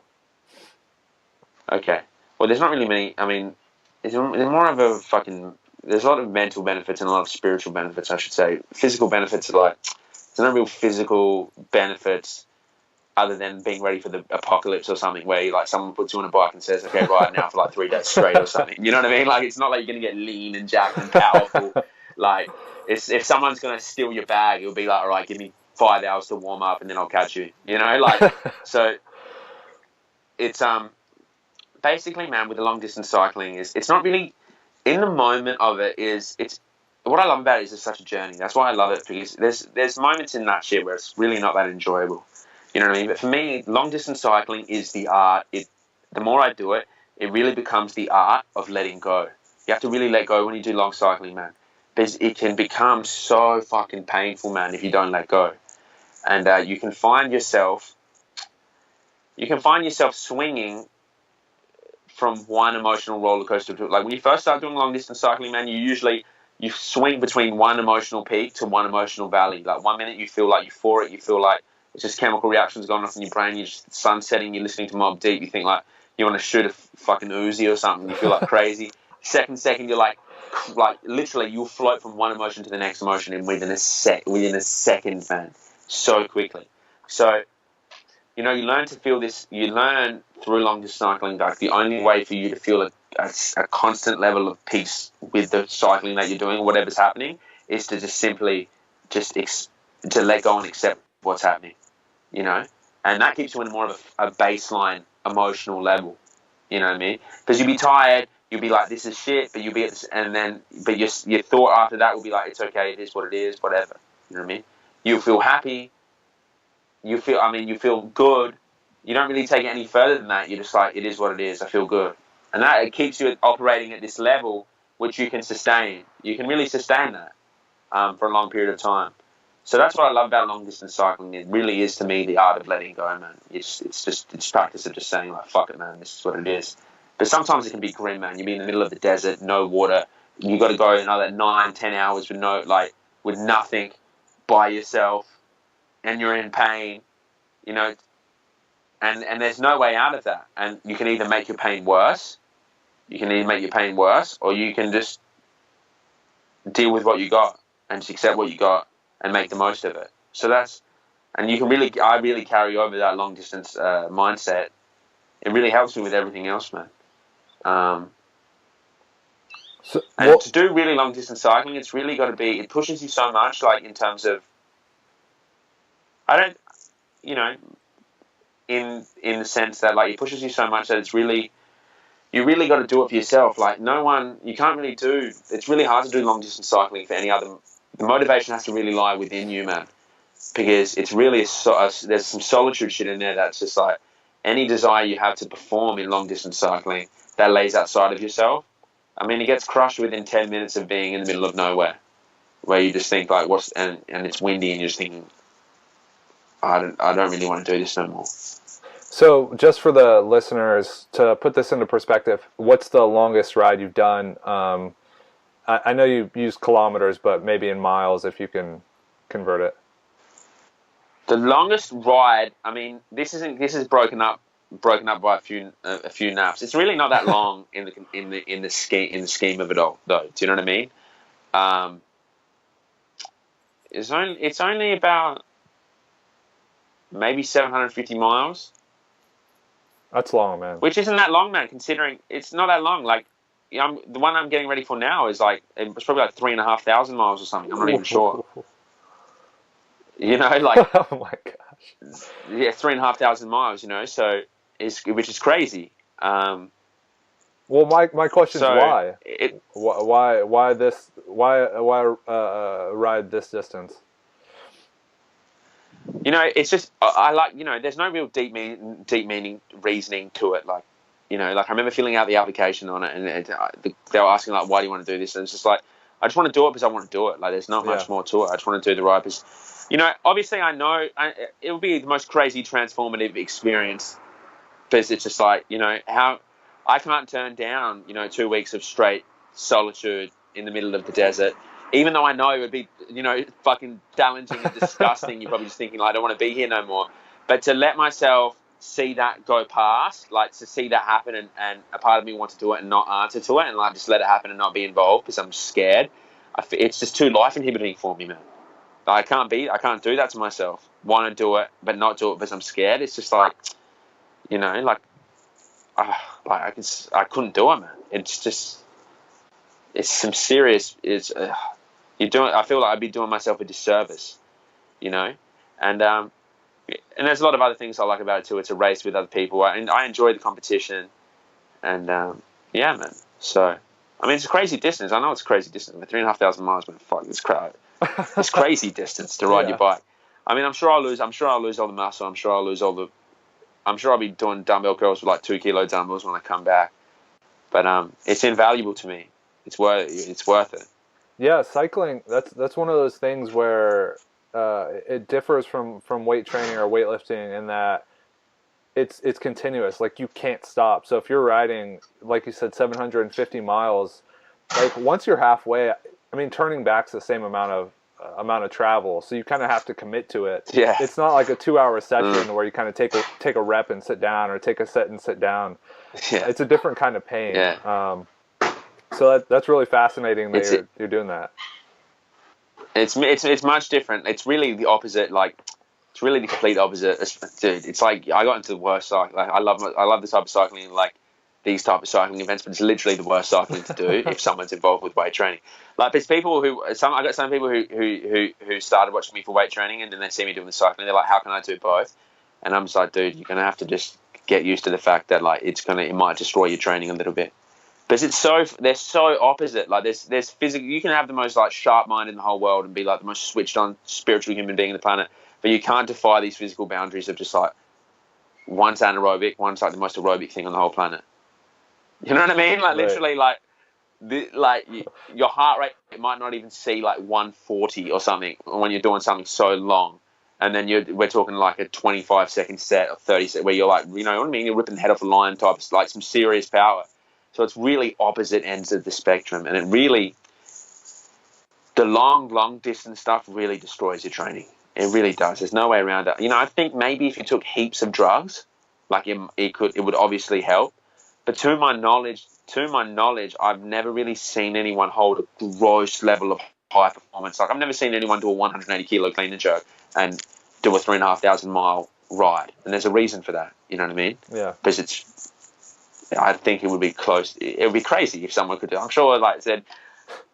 Okay. Well, there's not really many. I mean, there's more of a fucking. There's a lot of mental benefits and a lot of spiritual benefits, I should say. Physical benefits are like, there's no real physical benefits other than being ready for the apocalypse or something, where like someone puts you on a bike and says, okay, ride now for like 3 days straight or something. You know what I mean? Like, it's not like you're going to get lean and jacked and powerful. Like, if someone's going to steal your bag, it'll be like, all right, give me 5 hours to warm up and then I'll catch you. Like, so it's, basically, man, with the long distance cycling it's not really, in the moment of it, what I love about it is it's such a journey. That's why I love it, because there's moments in that shit where it's really not that enjoyable. You know what I mean? But for me, long distance cycling is the art. The more I do it, it really becomes the art of letting go. You have to really let go when you do long cycling, man. Because it can become so fucking painful, man, if you don't let go. And you can find yourself swinging from one emotional roller coaster to, like, when you first start doing long distance cycling, man, you swing between one emotional peak to one emotional valley. Like, 1 minute you feel like euphoric, you feel like it's just chemical reactions going off in your brain, you're just sunsetting, you're listening to Mobb Deep, you think like you want to shoot a fucking Uzi or something, you feel like crazy. Second you're like literally you'll float from one emotion to the next emotion within a second, man, so quickly. So you learn to feel this. You learn through long distance cycling, like, the only way for you to feel a constant level of peace with the cycling that you're doing, whatever's happening, is to just simply to let go and accept what's happening, and that keeps you in more of a baseline emotional level. You know what I mean? Because you'll be tired, you'll be like, this is shit, but you'll be but your thought after that will be like, it's okay, it is what it is, whatever. You know what I mean? You'll feel happy. You feel good. You don't really take it any further than that. You're just like, it is what it is. I feel good. and that it keeps you operating at this level which you can sustain. You can really sustain that for a long period of time. So that's what I love about long distance cycling. It really is, to me, the art of letting go, man. It's practice of just saying, like, fuck it, man, this is what it is. But sometimes it can be grim, man. You'll be in the middle of the desert, no water. You got to go another 9-10 hours with nothing, by yourself, and you're in pain, you know. And there's no way out of that. And you can either make your pain worse, or you can just deal with what you got and just accept what you got and make the most of it. So I really carry over that long distance mindset. It really helps me with everything else, man. To do really long distance cycling, it's really got to be, it pushes you so much, like, in terms of, in the sense that, like, it pushes you so much that you really got to do it for yourself. Like, it's really hard to do long distance cycling for any other. The motivation has to really lie within you, man, because it's really there's some solitude shit in there that's just like any desire you have to perform in long distance cycling that lays outside of yourself. I mean, it gets crushed within 10 minutes of being in the middle of nowhere, where you just think, like, and it's windy, and you're just thinking, I don't really want to do this no more. So, just for the listeners, to put this into perspective, what's the longest ride you've done? I know you use kilometers, but maybe in miles, if you can convert it. The longest ride, I mean, this is broken up by a few naps. It's really not that long in the scheme of it all, though. Do you know what I mean? It's only about maybe 750 miles. That's long, man. Which isn't that long, man, considering it's not that long. Like, the one I'm getting ready for now is like, it's probably like 3,500 miles or something. I'm not even sure. You know, like, oh my gosh. Yeah, 3,500 miles. You know, which is crazy. Well, my question is why? Why this? Why ride this distance? You know, it's just I like, there's no real deep meaning reasoning to it. Like, like, I remember filling out the application on it, and they were asking, like, why do you want to do this? And it's just like, I just want to do it because I want to do it. Like, there's not much more to it. I just want to do the ride because, obviously I know it will be the most crazy transformative experience, because it's just like, how I can't turn down 2 weeks of straight solitude in the middle of the desert. Even though I know it would be, fucking challenging and disgusting, you're probably just thinking, like, I don't want to be here no more. But to let myself see that go past, like, to see that happen, and a part of me wants to do it and not answer to it, and, like, just let it happen and not be involved because I'm scared. It's just too life inhibiting for me, man. Like, I can't do that to myself. Want to do it, but not do it because I'm scared. It's just like, I couldn't do it, man. It's some serious. I feel like I'd be doing myself a disservice, and there's a lot of other things I like about it too. It's a race with other people, and I enjoy the competition, and yeah, man. So, I mean, it's a crazy distance. I know it's a crazy distance. 3,500 miles, man. Fuck, it's crowd. It's crazy distance to ride your bike. I mean, I'm sure I'll lose all the muscle. I'm sure I'll be doing dumbbell curls with like 2 kilo dumbbells when I come back. But it's invaluable to me. It's worth it. Yeah, cycling, that's one of those things where it differs from weight training or weightlifting in that it's continuous. Like, you can't stop. So if you're riding, like you said, 750 miles, like, once you're halfway, I mean, turning back's the same amount of travel, so you kind of have to commit to it. Yeah. It's not like a 2-hour session where you kind of take a rep and sit down, or take a set and sit down. Yeah. It's a different kind of pain. Yeah. So that's really fascinating that you're doing that. It's much different. It's really the opposite. Like, it's really the complete opposite. Dude, it's like I got into the worst cycling. Like, I love this type of cycling, like these type of cycling events, but it's literally the worst cycling to do if someone's involved with weight training. Like, there's people I got some people who started watching me for weight training, and then they see me doing the cycling. They're like, how can I do both? And I'm just like, dude, you're gonna have to just get used to the fact that, like, it might destroy your training a little bit. Because they're so opposite. Like, there's physical. You can have the most, like, sharp mind in the whole world and be like the most switched on spiritual human being on the planet, but you can't defy these physical boundaries of just, like, one's anaerobic, one's like the most aerobic thing on the whole planet. You know what I mean? Like, Right. literally, your heart rate might not even see like 140 or something when you're doing something so long. And then we're talking like a 25-second set or 30 set where you're like, you know what I mean? You're ripping the head off a lion type, like some serious power. So it's really opposite ends of the spectrum. And it really, the long distance stuff really destroys your training. It really does. There's no way around it. You know, I think maybe if you took heaps of drugs, like it would obviously help. But to my knowledge, I've never really seen anyone hold a gross level of high performance. Like, I've never seen anyone do a 180 kilo clean and jerk and do a 3,500 mile ride. And there's a reason for that. You know what I mean? Yeah. Because I think it would be close. It would be crazy if someone could do it. I'm sure, like I said,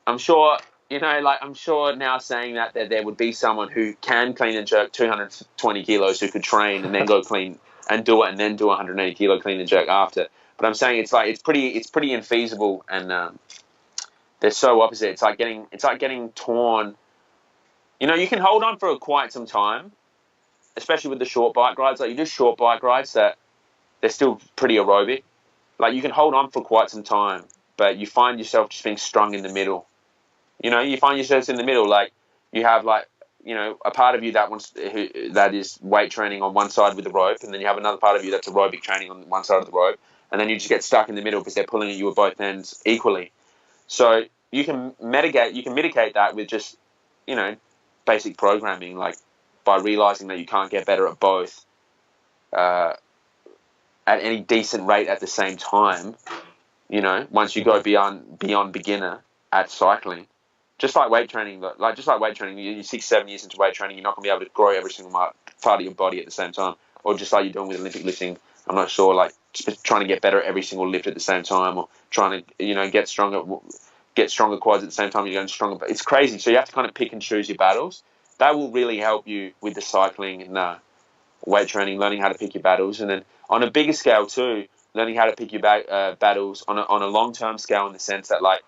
I'm sure now saying that there would be someone who can clean and jerk 220 kilos who could train and then go clean and do it and then do a 180 kilo clean and jerk after. But I'm saying it's pretty infeasible, and they're so opposite. It's like getting torn. You know, you can hold on for quite some time, especially with the short bike rides. Like, you do short bike rides that they're still pretty aerobic. Like, you can hold on for quite some time, but you find yourself just being strung in the middle. You know, you find yourself in the middle. Like, you have, like, you know, a part of you that is weight training on one side with the rope, and then you have another part of you that's aerobic training on one side of the rope, and then you just get stuck in the middle because they're pulling at you at both ends equally. So you can mitigate that with just, you know, basic programming, like by realizing that you can't get better at both at any decent rate at the same time. You know, once you go beyond beginner at cycling. Just like weight training, you're 6-7 years into weight training, you're not going to be able to grow every single part of your body at the same time. Or just like you're doing with Olympic lifting, I'm not sure, like just trying to get better at every single lift at the same time, or trying to, you know, get stronger quads at the same time you're going stronger. But it's crazy. So you have to kind of pick and choose your battles. That will really help you with the cycling and weight training, learning how to pick your battles. And then on a bigger scale too, learning how to pick your battles on a long-term scale, in the sense that, like,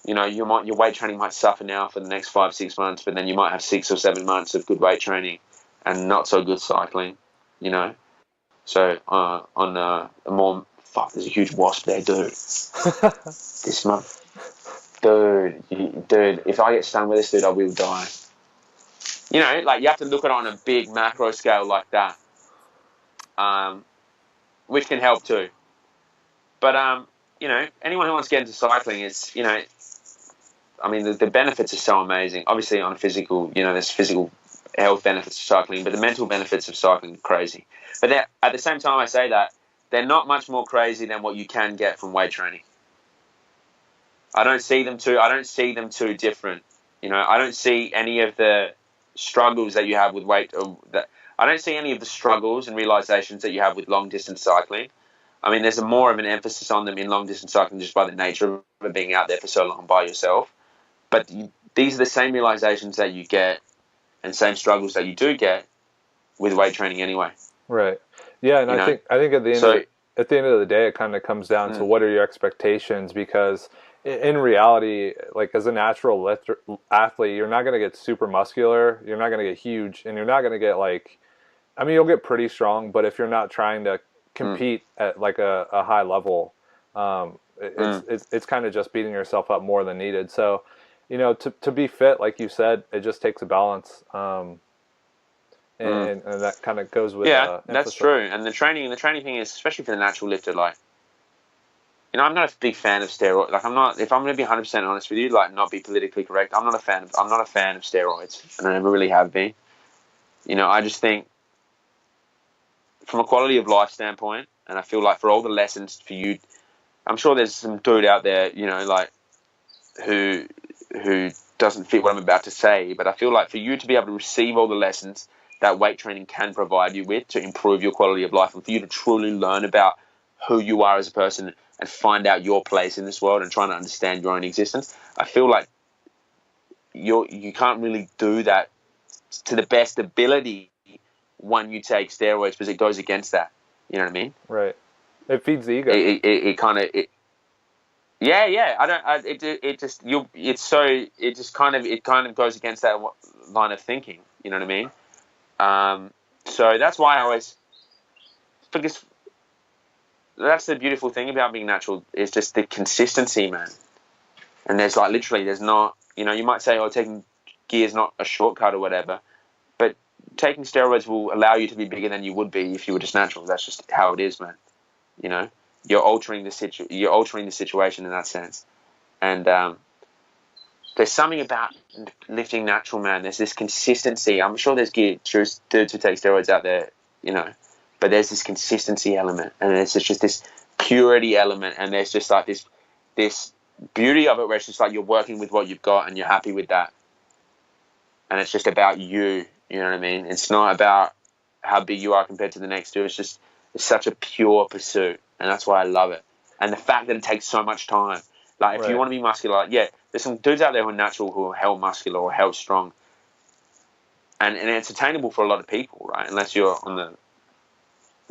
you know, your weight training might suffer now for the next 5-6 months, but then you might have 6 or 7 months of good weight training and not so good cycling, you know. So on a more, there's a huge wasp there, dude. This month, dude, if I get stung with this, dude, I will die. You know, like, you have to look at it on a big macro scale like that, which can help too. But you know, anyone who wants to get into cycling is, you know, I mean, the benefits are so amazing. Obviously, on a physical, you know, there's physical health benefits of cycling, but the mental benefits of cycling are crazy. But at the same time, I say that they're not much more crazy than what you can get from weight training. I don't see them too different. You know, I don't see any of the struggles that you have with weight. I don't see any of the struggles and realizations that you have with long distance cycling. I mean, there's more of an emphasis on them in long distance cycling just by the nature of it being out there for so long by yourself. But these are the same realizations that you get and same struggles that you do get with weight training anyway. Right. Yeah, and I think at the end of the day, it kind of comes down to what are your expectations, because in reality, like, as a natural athlete, you're not going to get super muscular, you're not going to get huge, and you're not going to get, like, I mean, you'll get pretty strong, but if you're not trying to compete at like a high level, it's kind of just beating yourself up more than needed. So, you know, to be fit, like you said, it just takes a balance, and that kind of goes with that's true. And the training thing is, especially for the natural lifter, like, you know, I'm not a big fan of steroids. Like, I'm not, if I'm going to be 100% honest with you, like, not be politically correct, I'm not a fan of steroids, and I never really have been. You know, I just think, from a quality of life standpoint, and I feel like for all the lessons for you, I'm sure there's some dude out there, you know, like, who doesn't fit what I'm about to say, but I feel like for you to be able to receive all the lessons that weight training can provide you with to improve your quality of life, and for you to truly learn about who you are as a person and find out your place in this world and trying to understand your own existence, I feel like you can't really do that to the best ability when you take steroids, because it goes against that. You know what I mean? Right. It feeds the ego. It kind of. Yeah. It kind of goes against that line of thinking. You know what I mean? So that's why I always, because that's the beautiful thing about being natural, is just the consistency, man. And there's like literally, there's not, you know, you might say, oh, taking gear is not a shortcut or whatever, but taking steroids will allow you to be bigger than you would be if you were just natural. That's just how it is, man. You know, you're altering the situation in that sense. And there's something about lifting natural, man. There's this consistency. I'm sure there's dudes who take steroids out there, you know, but there's this consistency element, and there's just this purity element, and there's just like this beauty of it where it's just like you're working with what you've got and you're happy with that, and it's just about you. You know what I mean? It's not about how big you are compared to the next dude. It's such a pure pursuit, and that's why I love it. And the fact that it takes so much time. Like, if you want to be muscular, like, yeah, there's some dudes out there who are natural, who are hell muscular or hell strong, and it's attainable for a lot of people, right? Unless you've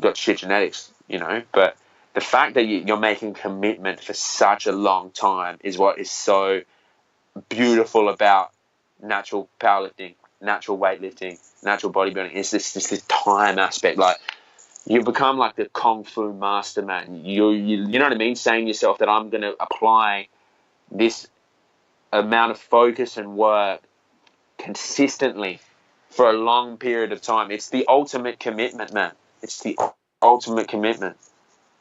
got shit genetics, you know. But the fact that you're making commitment for such a long time is what is so beautiful about natural powerlifting, natural weightlifting, natural bodybuilding. It's this time aspect. Like, you become like the kung fu master, man. You know what I mean? Saying to yourself that I'm going to apply this amount of focus and work consistently for a long period of time. It's the ultimate commitment, man. It's the ultimate commitment,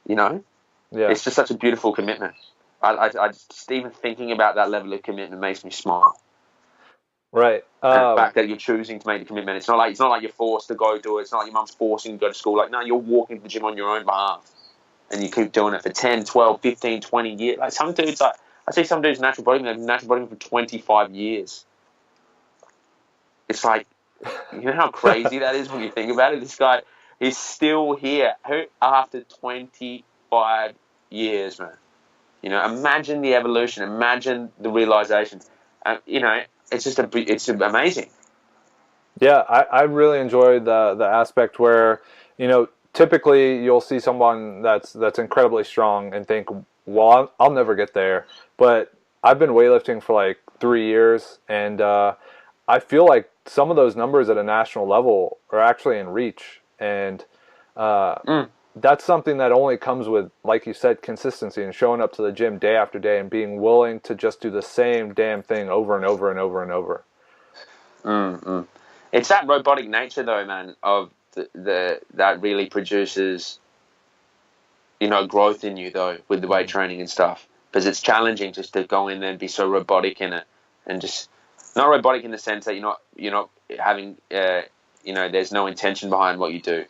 you know? Yeah. It's just such a beautiful commitment. I just even thinking about that level of commitment makes me smile. Right. And the fact that you're choosing to make the commitment. It's not like you're forced to go do it. It's not like your mum's forcing you to go to school. Like, no, you're walking to the gym on your own behalf. And you keep doing it for 10, 12, 15, 20 years. Like, some dudes, like, I see some dudes natural bodybuilding, they've been natural bodybuilding for 25 years. It's like, you know how crazy that is when you think about it? This guy is still here after 25 years, man. You know, imagine the evolution. Imagine the realization. You know, it's amazing. Yeah, I really enjoyed the aspect where, you know, typically you'll see someone that's incredibly strong and think, well, I'll never get there. But I've been weightlifting for like 3 years, and I feel like some of those numbers at a national level are actually in reach. And that's something that only comes with, like you said, consistency and showing up to the gym day after day and being willing to just do the same damn thing over and over and over and over. It's that robotic nature, though, man, of that really produces, you know, growth in you, though, with the weight training and stuff. Because it's challenging just to go in there and be so robotic in it, and just not robotic in the sense that you're not having, you know, there's no intention behind what you do,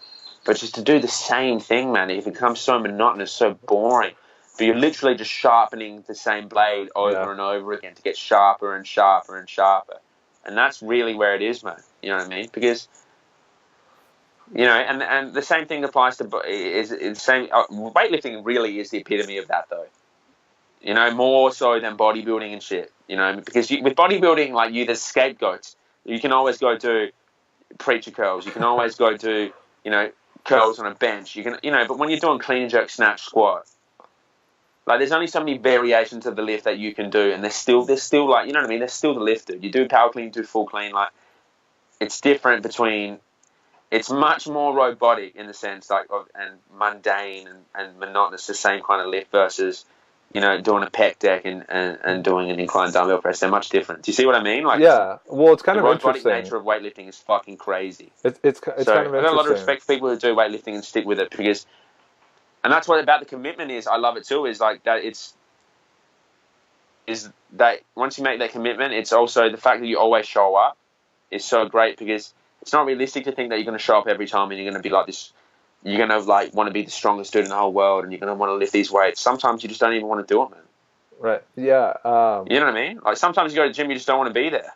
but just to do the same thing, man. It becomes so monotonous, so boring. But you're literally just sharpening the same blade over and over again to get sharper and sharper and sharper. And that's really where it is, man. You know what I mean? Because, you know, and the same thing applies to weightlifting really is the epitome of that, though. You know, more so than bodybuilding and shit. You know, because with bodybuilding, like, there's scapegoats. You can always go do preacher curls. You can always go do, you know, curls on a bench. You can, you know, but when you're doing clean and jerk, snatch, squat, like, there's only so many variations of the lift that you can do, and there's still like, you know what I mean? There's still the lift, dude. You do power clean, you do full clean. Like, it's different between. It's much more robotic in the sense, like, and mundane and monotonous, the same kind of lift versus, you know, doing a pec deck and doing an incline dumbbell press. They're much different. Do you see what I mean? Like, yeah. Well, it's kind of interesting. The robotic nature of weightlifting is fucking crazy. It's kind of interesting. I've got a lot of respect for people who do weightlifting and stick with it, because, and that's what about the commitment is. I love it too. Is like that. Is that once you make that commitment, it's also the fact that you always show up is so great, because it's not realistic to think that you're going to show up every time and you're going to be like this. You're going to like want to be the strongest dude in the whole world, and you're going to want to lift these weights. Sometimes you just don't even want to do it, man. Right. Yeah. You know what I mean? Like, sometimes you go to the gym, you just don't want to be there.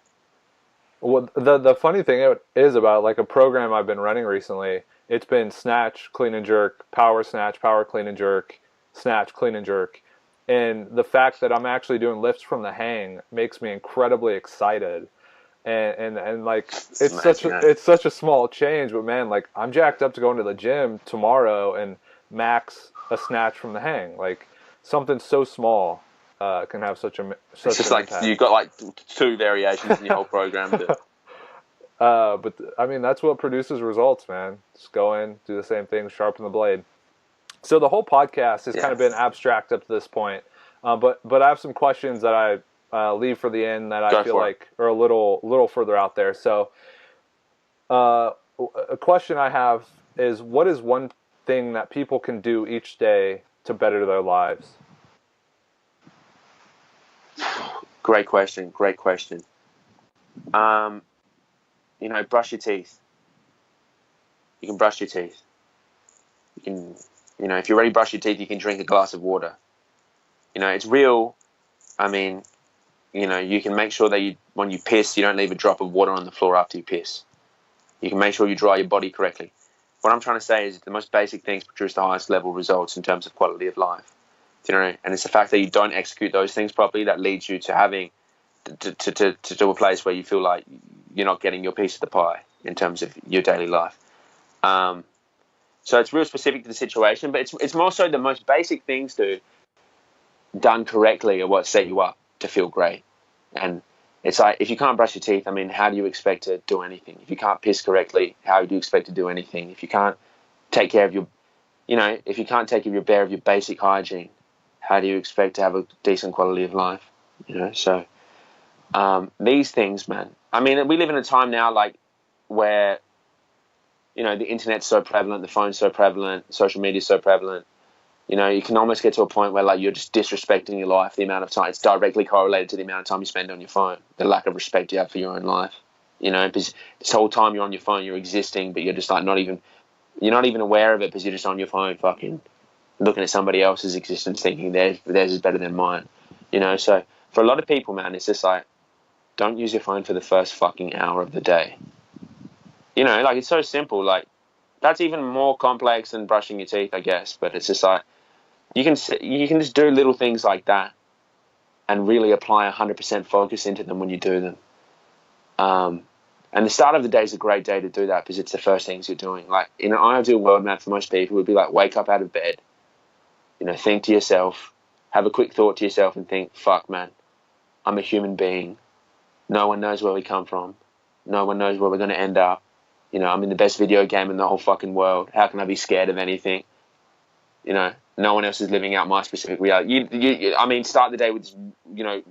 Well, the funny thing is about, like, a program I've been running recently, it's been snatch, clean and jerk, power snatch, power clean and jerk, snatch, clean and jerk. And the fact that I'm actually doing lifts from the hang makes me incredibly excited. And like, it's such a small change, but man, like, I'm jacked up to go into the gym tomorrow and max a snatch from the hang. Like, something so small can have such it's just like impact. You've got like 2 variations in your whole program. But I mean, that's what produces results, man. Just go in, do the same thing, sharpen the blade. So the whole podcast has Yeah. kind of been abstract up to this point, but I have some questions that I leave for the end that I Go feel for like are a little further out there. So a question I have is, what is one thing that people can do each day to better their lives? Great question. Great question. You know, brush your teeth. You can brush your teeth. You can, you know, if you already brush your teeth, you can drink a glass of water. You know, it's real. I mean, you know, you can make sure that when you piss, you don't leave a drop of water on the floor after you piss. You can make sure you dry your body correctly. What I'm trying to say is the most basic things produce the highest level results in terms of quality of life. You know, and it's the fact that you don't execute those things properly that leads you to having to a place where you feel like you're not getting your piece of the pie in terms of your daily life. So it's real specific to the situation, but it's more so the most basic things done correctly are what set you up to feel great. And it's like, if you can't brush your teeth, I mean, how do you expect to do anything? If you can't piss correctly, how do you expect to do anything? If you can't take care of your, you know, if you can't take care of your basic hygiene, how do you expect to have a decent quality of life? You know, so these things, man. I mean, we live in a time now like where, you know, the internet's so prevalent, the phone's so prevalent, social media's so prevalent. You know, you can almost get to a point where like you're just disrespecting your life. The amount of time, it's directly correlated to the amount of time you spend on your phone. The lack of respect you have for your own life. You know, because this whole time you're on your phone, you're existing, but you're just like you're not even aware of it because you're just on your phone, fucking looking at somebody else's existence, thinking theirs is better than mine. You know, so for a lot of people, man, it's just like, don't use your phone for the first fucking hour of the day. You know, like, it's so simple. Like, that's even more complex than brushing your teeth, I guess. But it's just like, you can just do little things like that and really apply 100% focus into them when you do them. And the start of the day is a great day to do that because it's the first things you're doing. Like, in an ideal world, man, for most people, it would be like, wake up out of bed, you know, think to yourself, have a quick thought to yourself and think, fuck, man, I'm a human being. No one knows where we come from. No one knows where we're going to end up. You know, I'm in the best video game in the whole fucking world. How can I be scared of anything? You know, no one else is living out my specific reality. I mean, start the day with, you know,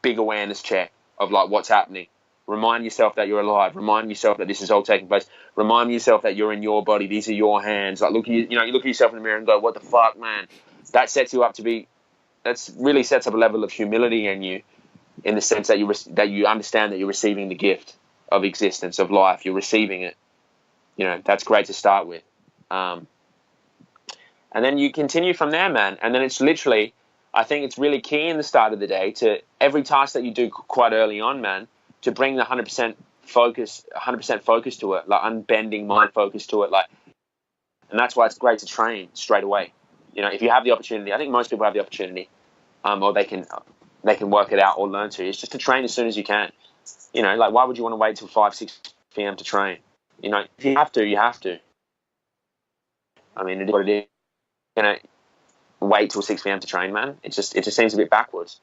big awareness check of like what's happening. Remind yourself that you're alive. Remind yourself that this is all taking place. Remind yourself that you're in your body. These are your hands. Like, you look at yourself in the mirror and go, what the fuck, man? That sets you up to be, that's really sets up a level of humility in you, in the sense that you understand that you're receiving the gift of existence, of life. You're receiving it. You know, that's great to start with. And then you continue from there, man. And then it's literally, I think it's really key in the start of the day to every task that you do quite early on, man, to bring the 100% focus to it, like unbending mind focus to it. Like, and that's why it's great to train straight away. You know, if you have the opportunity, I think most people have the opportunity, or they can work it out or learn to. It's just to train as soon as you can. You know, like, why would you want to wait till 5-6 p.m. to train? You know, if you have to, you have to. I mean, it is what it is. You know, wait till 6 p.m. to train, man. It just seems a bit backwards.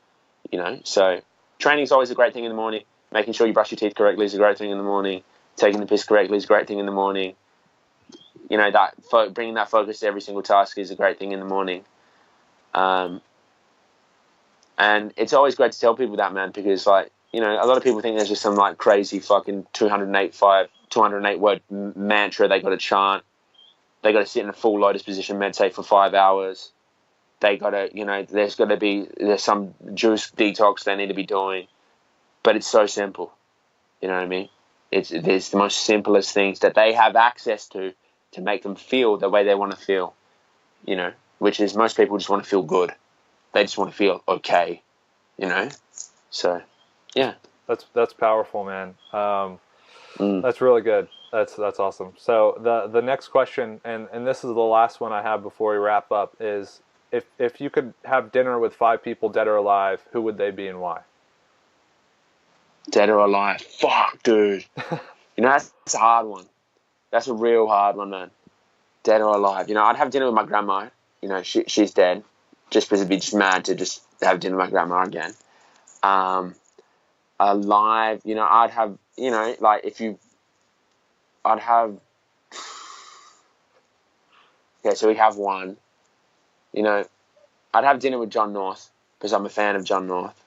You know, so training is always a great thing in the morning. Making sure you brush your teeth correctly is a great thing in the morning. Taking the piss correctly is a great thing in the morning. You know, that bringing that focus to every single task is a great thing in the morning. And it's always great to tell people that, man, because, like, you know, a lot of people think there's just some like crazy fucking 208 word mantra they got to chant. They got to sit in a full lotus position, meditate for 5 hours. They got to, you know, there's some juice detox they need to be doing. But it's so simple. You know what I mean? It's the most simplest things that they have access to make them feel the way they want to feel. You know, which is, most people just want to feel good. They just want to feel okay. You know? So, yeah. That's powerful, man. That's really good. That's awesome. So the next question, and this is the last one I have before we wrap up, is if you could have dinner with 5 people, dead or alive, who would they be and why? Dead or alive? Fuck, dude. You know, that's a hard one. That's a real hard one, man. Dead or alive? You know, I'd have dinner with my grandma. You know, she's dead. Just because it'd be just mad to just have dinner with my grandma again. Alive, you know, I'd have, you know, like, I'd have, okay, so we have one. you know, I'd have dinner with John North because I'm a fan of John North.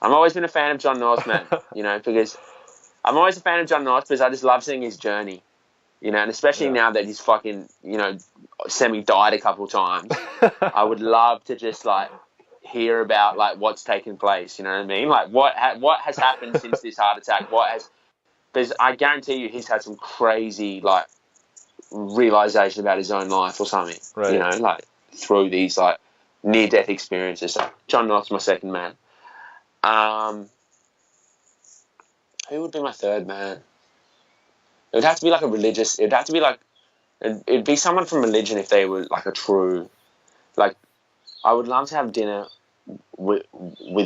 I've always been a fan of John North, man. You know, because I'm always a fan of John North because I just love seeing his journey. You know, and especially now that he's fucking, you know, semi-died a couple times, I would love to just, like, hear about, like, what's taken place, you know what I mean? Like, what has happened since this heart attack? Because I guarantee you he's had some crazy, like, realization about his own life or something, right. You know, like, through these, like, near-death experiences. So John North's my second man. Who would be my third man? It would have to be like a religious. It would have to be like. It'd be someone from religion if they were like a true. Like, I would love to have dinner with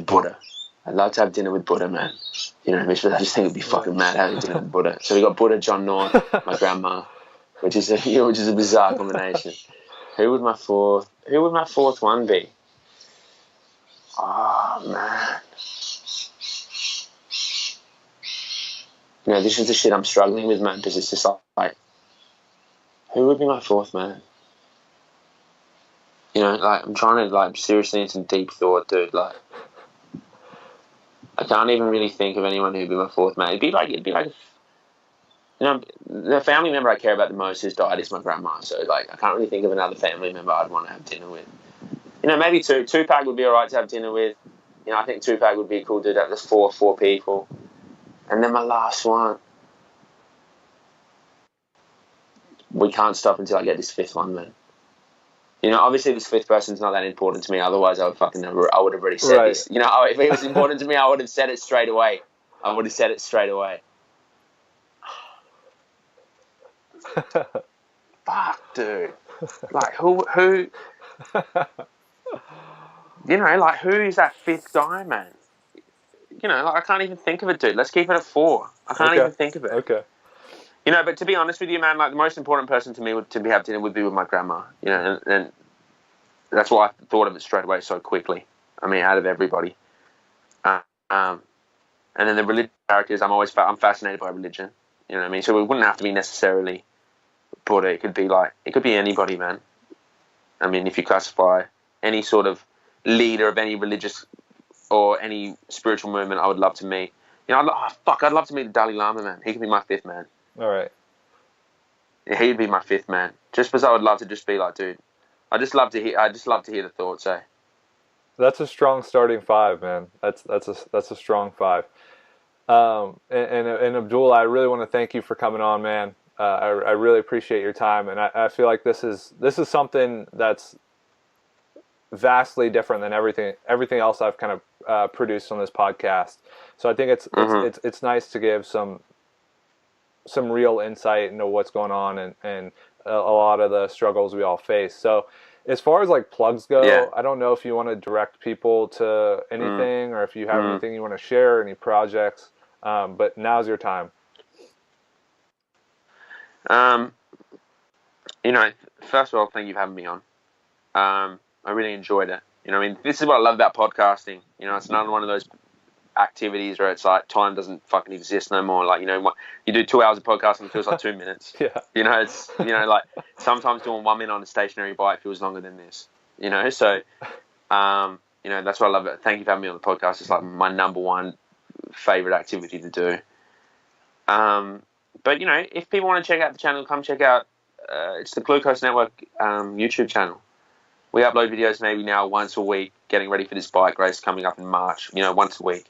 Buddha. I'd love to have dinner with Buddha, man. You know what I mean? But I just think it'd be fucking mad having dinner with Buddha. So we got Buddha, John North, my grandma, which is a bizarre combination. Who would my fourth one be? Oh man. You know, this is the shit I'm struggling with, man, because it's just like, who would be my fourth man? You know, like, I'm trying to, like, seriously in some deep thought, dude. Like, I can't even really think of anyone who'd be my fourth man. It'd be like, you know, the family member I care about the most who's died is my grandma. So, like, I can't really think of another family member I'd want to have dinner with. You know, maybe Tupac would be alright to have dinner with. You know, I think Tupac would be a cool dude. There's four people. And then my last one. We can't stop until I get this fifth one, man. You know, obviously this fifth person's not that important to me. Otherwise, I would have already said this. You know, if it was important to me, I would have said it straight away. Fuck, dude. Like, who? You know, like, who is that fifth guy, man? You know, like, I can't even think of it, dude. Let's keep it at 4. I can't even think of it. Okay. You know, but to be honest with you, man, like, the most important person to me to have dinner would be with my grandma. You know, and that's why I thought of it straight away so quickly. I mean, out of everybody. And then the religious characters, I'm fascinated by religion. You know what I mean? So it wouldn't have to be necessarily Buddha. It could be anybody, man. I mean, if you classify any sort of leader of any religious or any spiritual movement, I would love to meet. You know, I'd love to meet the Dalai Lama, man. He could be my fifth man. All right. Yeah, he'd be my fifth man. Just because I would love to just be like, dude, I just love to hear the thoughts, eh? That's a strong starting 5, man. That's a strong 5. And Abdullah, I really want to thank you for coming on, man. I really appreciate your time, and I feel like this is something that's vastly different than everything else I've kind of produced on this podcast. So I think it's nice to give some real insight into what's going on and a lot of the struggles we all face. So as far as like plugs go, I don't know if you want to direct people to anything or if you have anything you want to share, any projects, but now's your time. You know, first of all, thank you for having me on. I really enjoyed it. You know, I mean, this is what I love about podcasting. You know, it's not one of those activities where it's like time doesn't fucking exist no more. Like, you know, you do 2 hours of podcasting, it feels like 2 minutes. Yeah. You know, it's, you know, like sometimes doing 1 minute on a stationary bike feels longer than this. You know, so, you know, that's what I love. Thank you for having me on the podcast. It's like my number one favorite activity to do. But, you know, if people want to check out the channel, come check out, it's the Glucose Network YouTube channel. We upload videos maybe now once a week, getting ready for this bike race coming up in March, you know, once a week.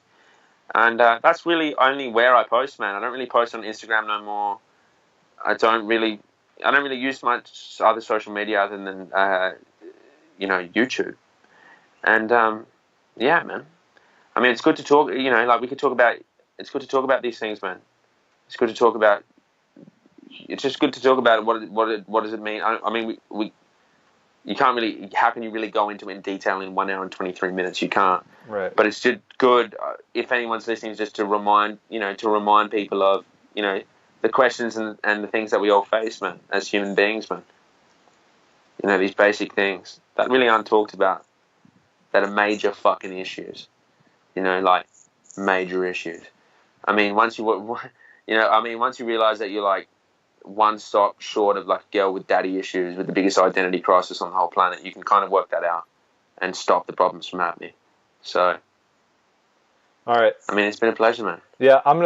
And that's really only where I post, man. I don't really post on Instagram no more. I don't really use much other social media other than, you know, YouTube. And, yeah, man. I mean, it's good to talk, you know, like it's good to talk about these things, man. It's just good to talk about what does it mean? I mean, you can't really, how can you really go into it in detail in 1 hour and 23 minutes? You can't. Right. But it's just good, if anyone's listening, just to remind people of, you know, the questions and the things that we all face, man, as human beings, man. You know, these basic things that really aren't talked about, that are major fucking issues. You know, like, major issues. I mean, once you realize that you're like, one stop short of like a girl with daddy issues with the biggest identity crisis on the whole planet. You can kind of work that out and stop the problems from happening. So, all right. I mean, it's been a pleasure, man. Yeah, I'm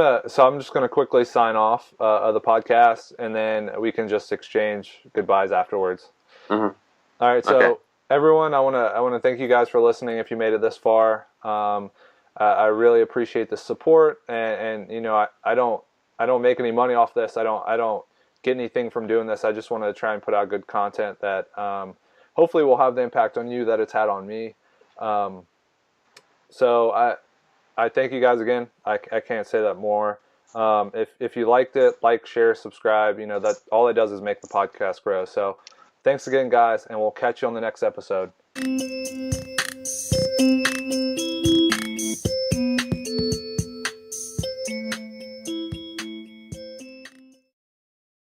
just gonna quickly sign off of the podcast, and then we can just exchange goodbyes afterwards. Mm-hmm. All right, so Okay. everyone, I wanna thank you guys for listening. If you made it this far, I really appreciate the support, and you know, I don't make any money off this. I don't get anything from doing this. I just want to try and put out good content that hopefully will have the impact on you that it's had on me. So I thank you guys again. I can't say that more. If you liked it, like, share, subscribe. You know, that all it does is make the podcast grow. So thanks again, guys, and we'll catch you on the next episode.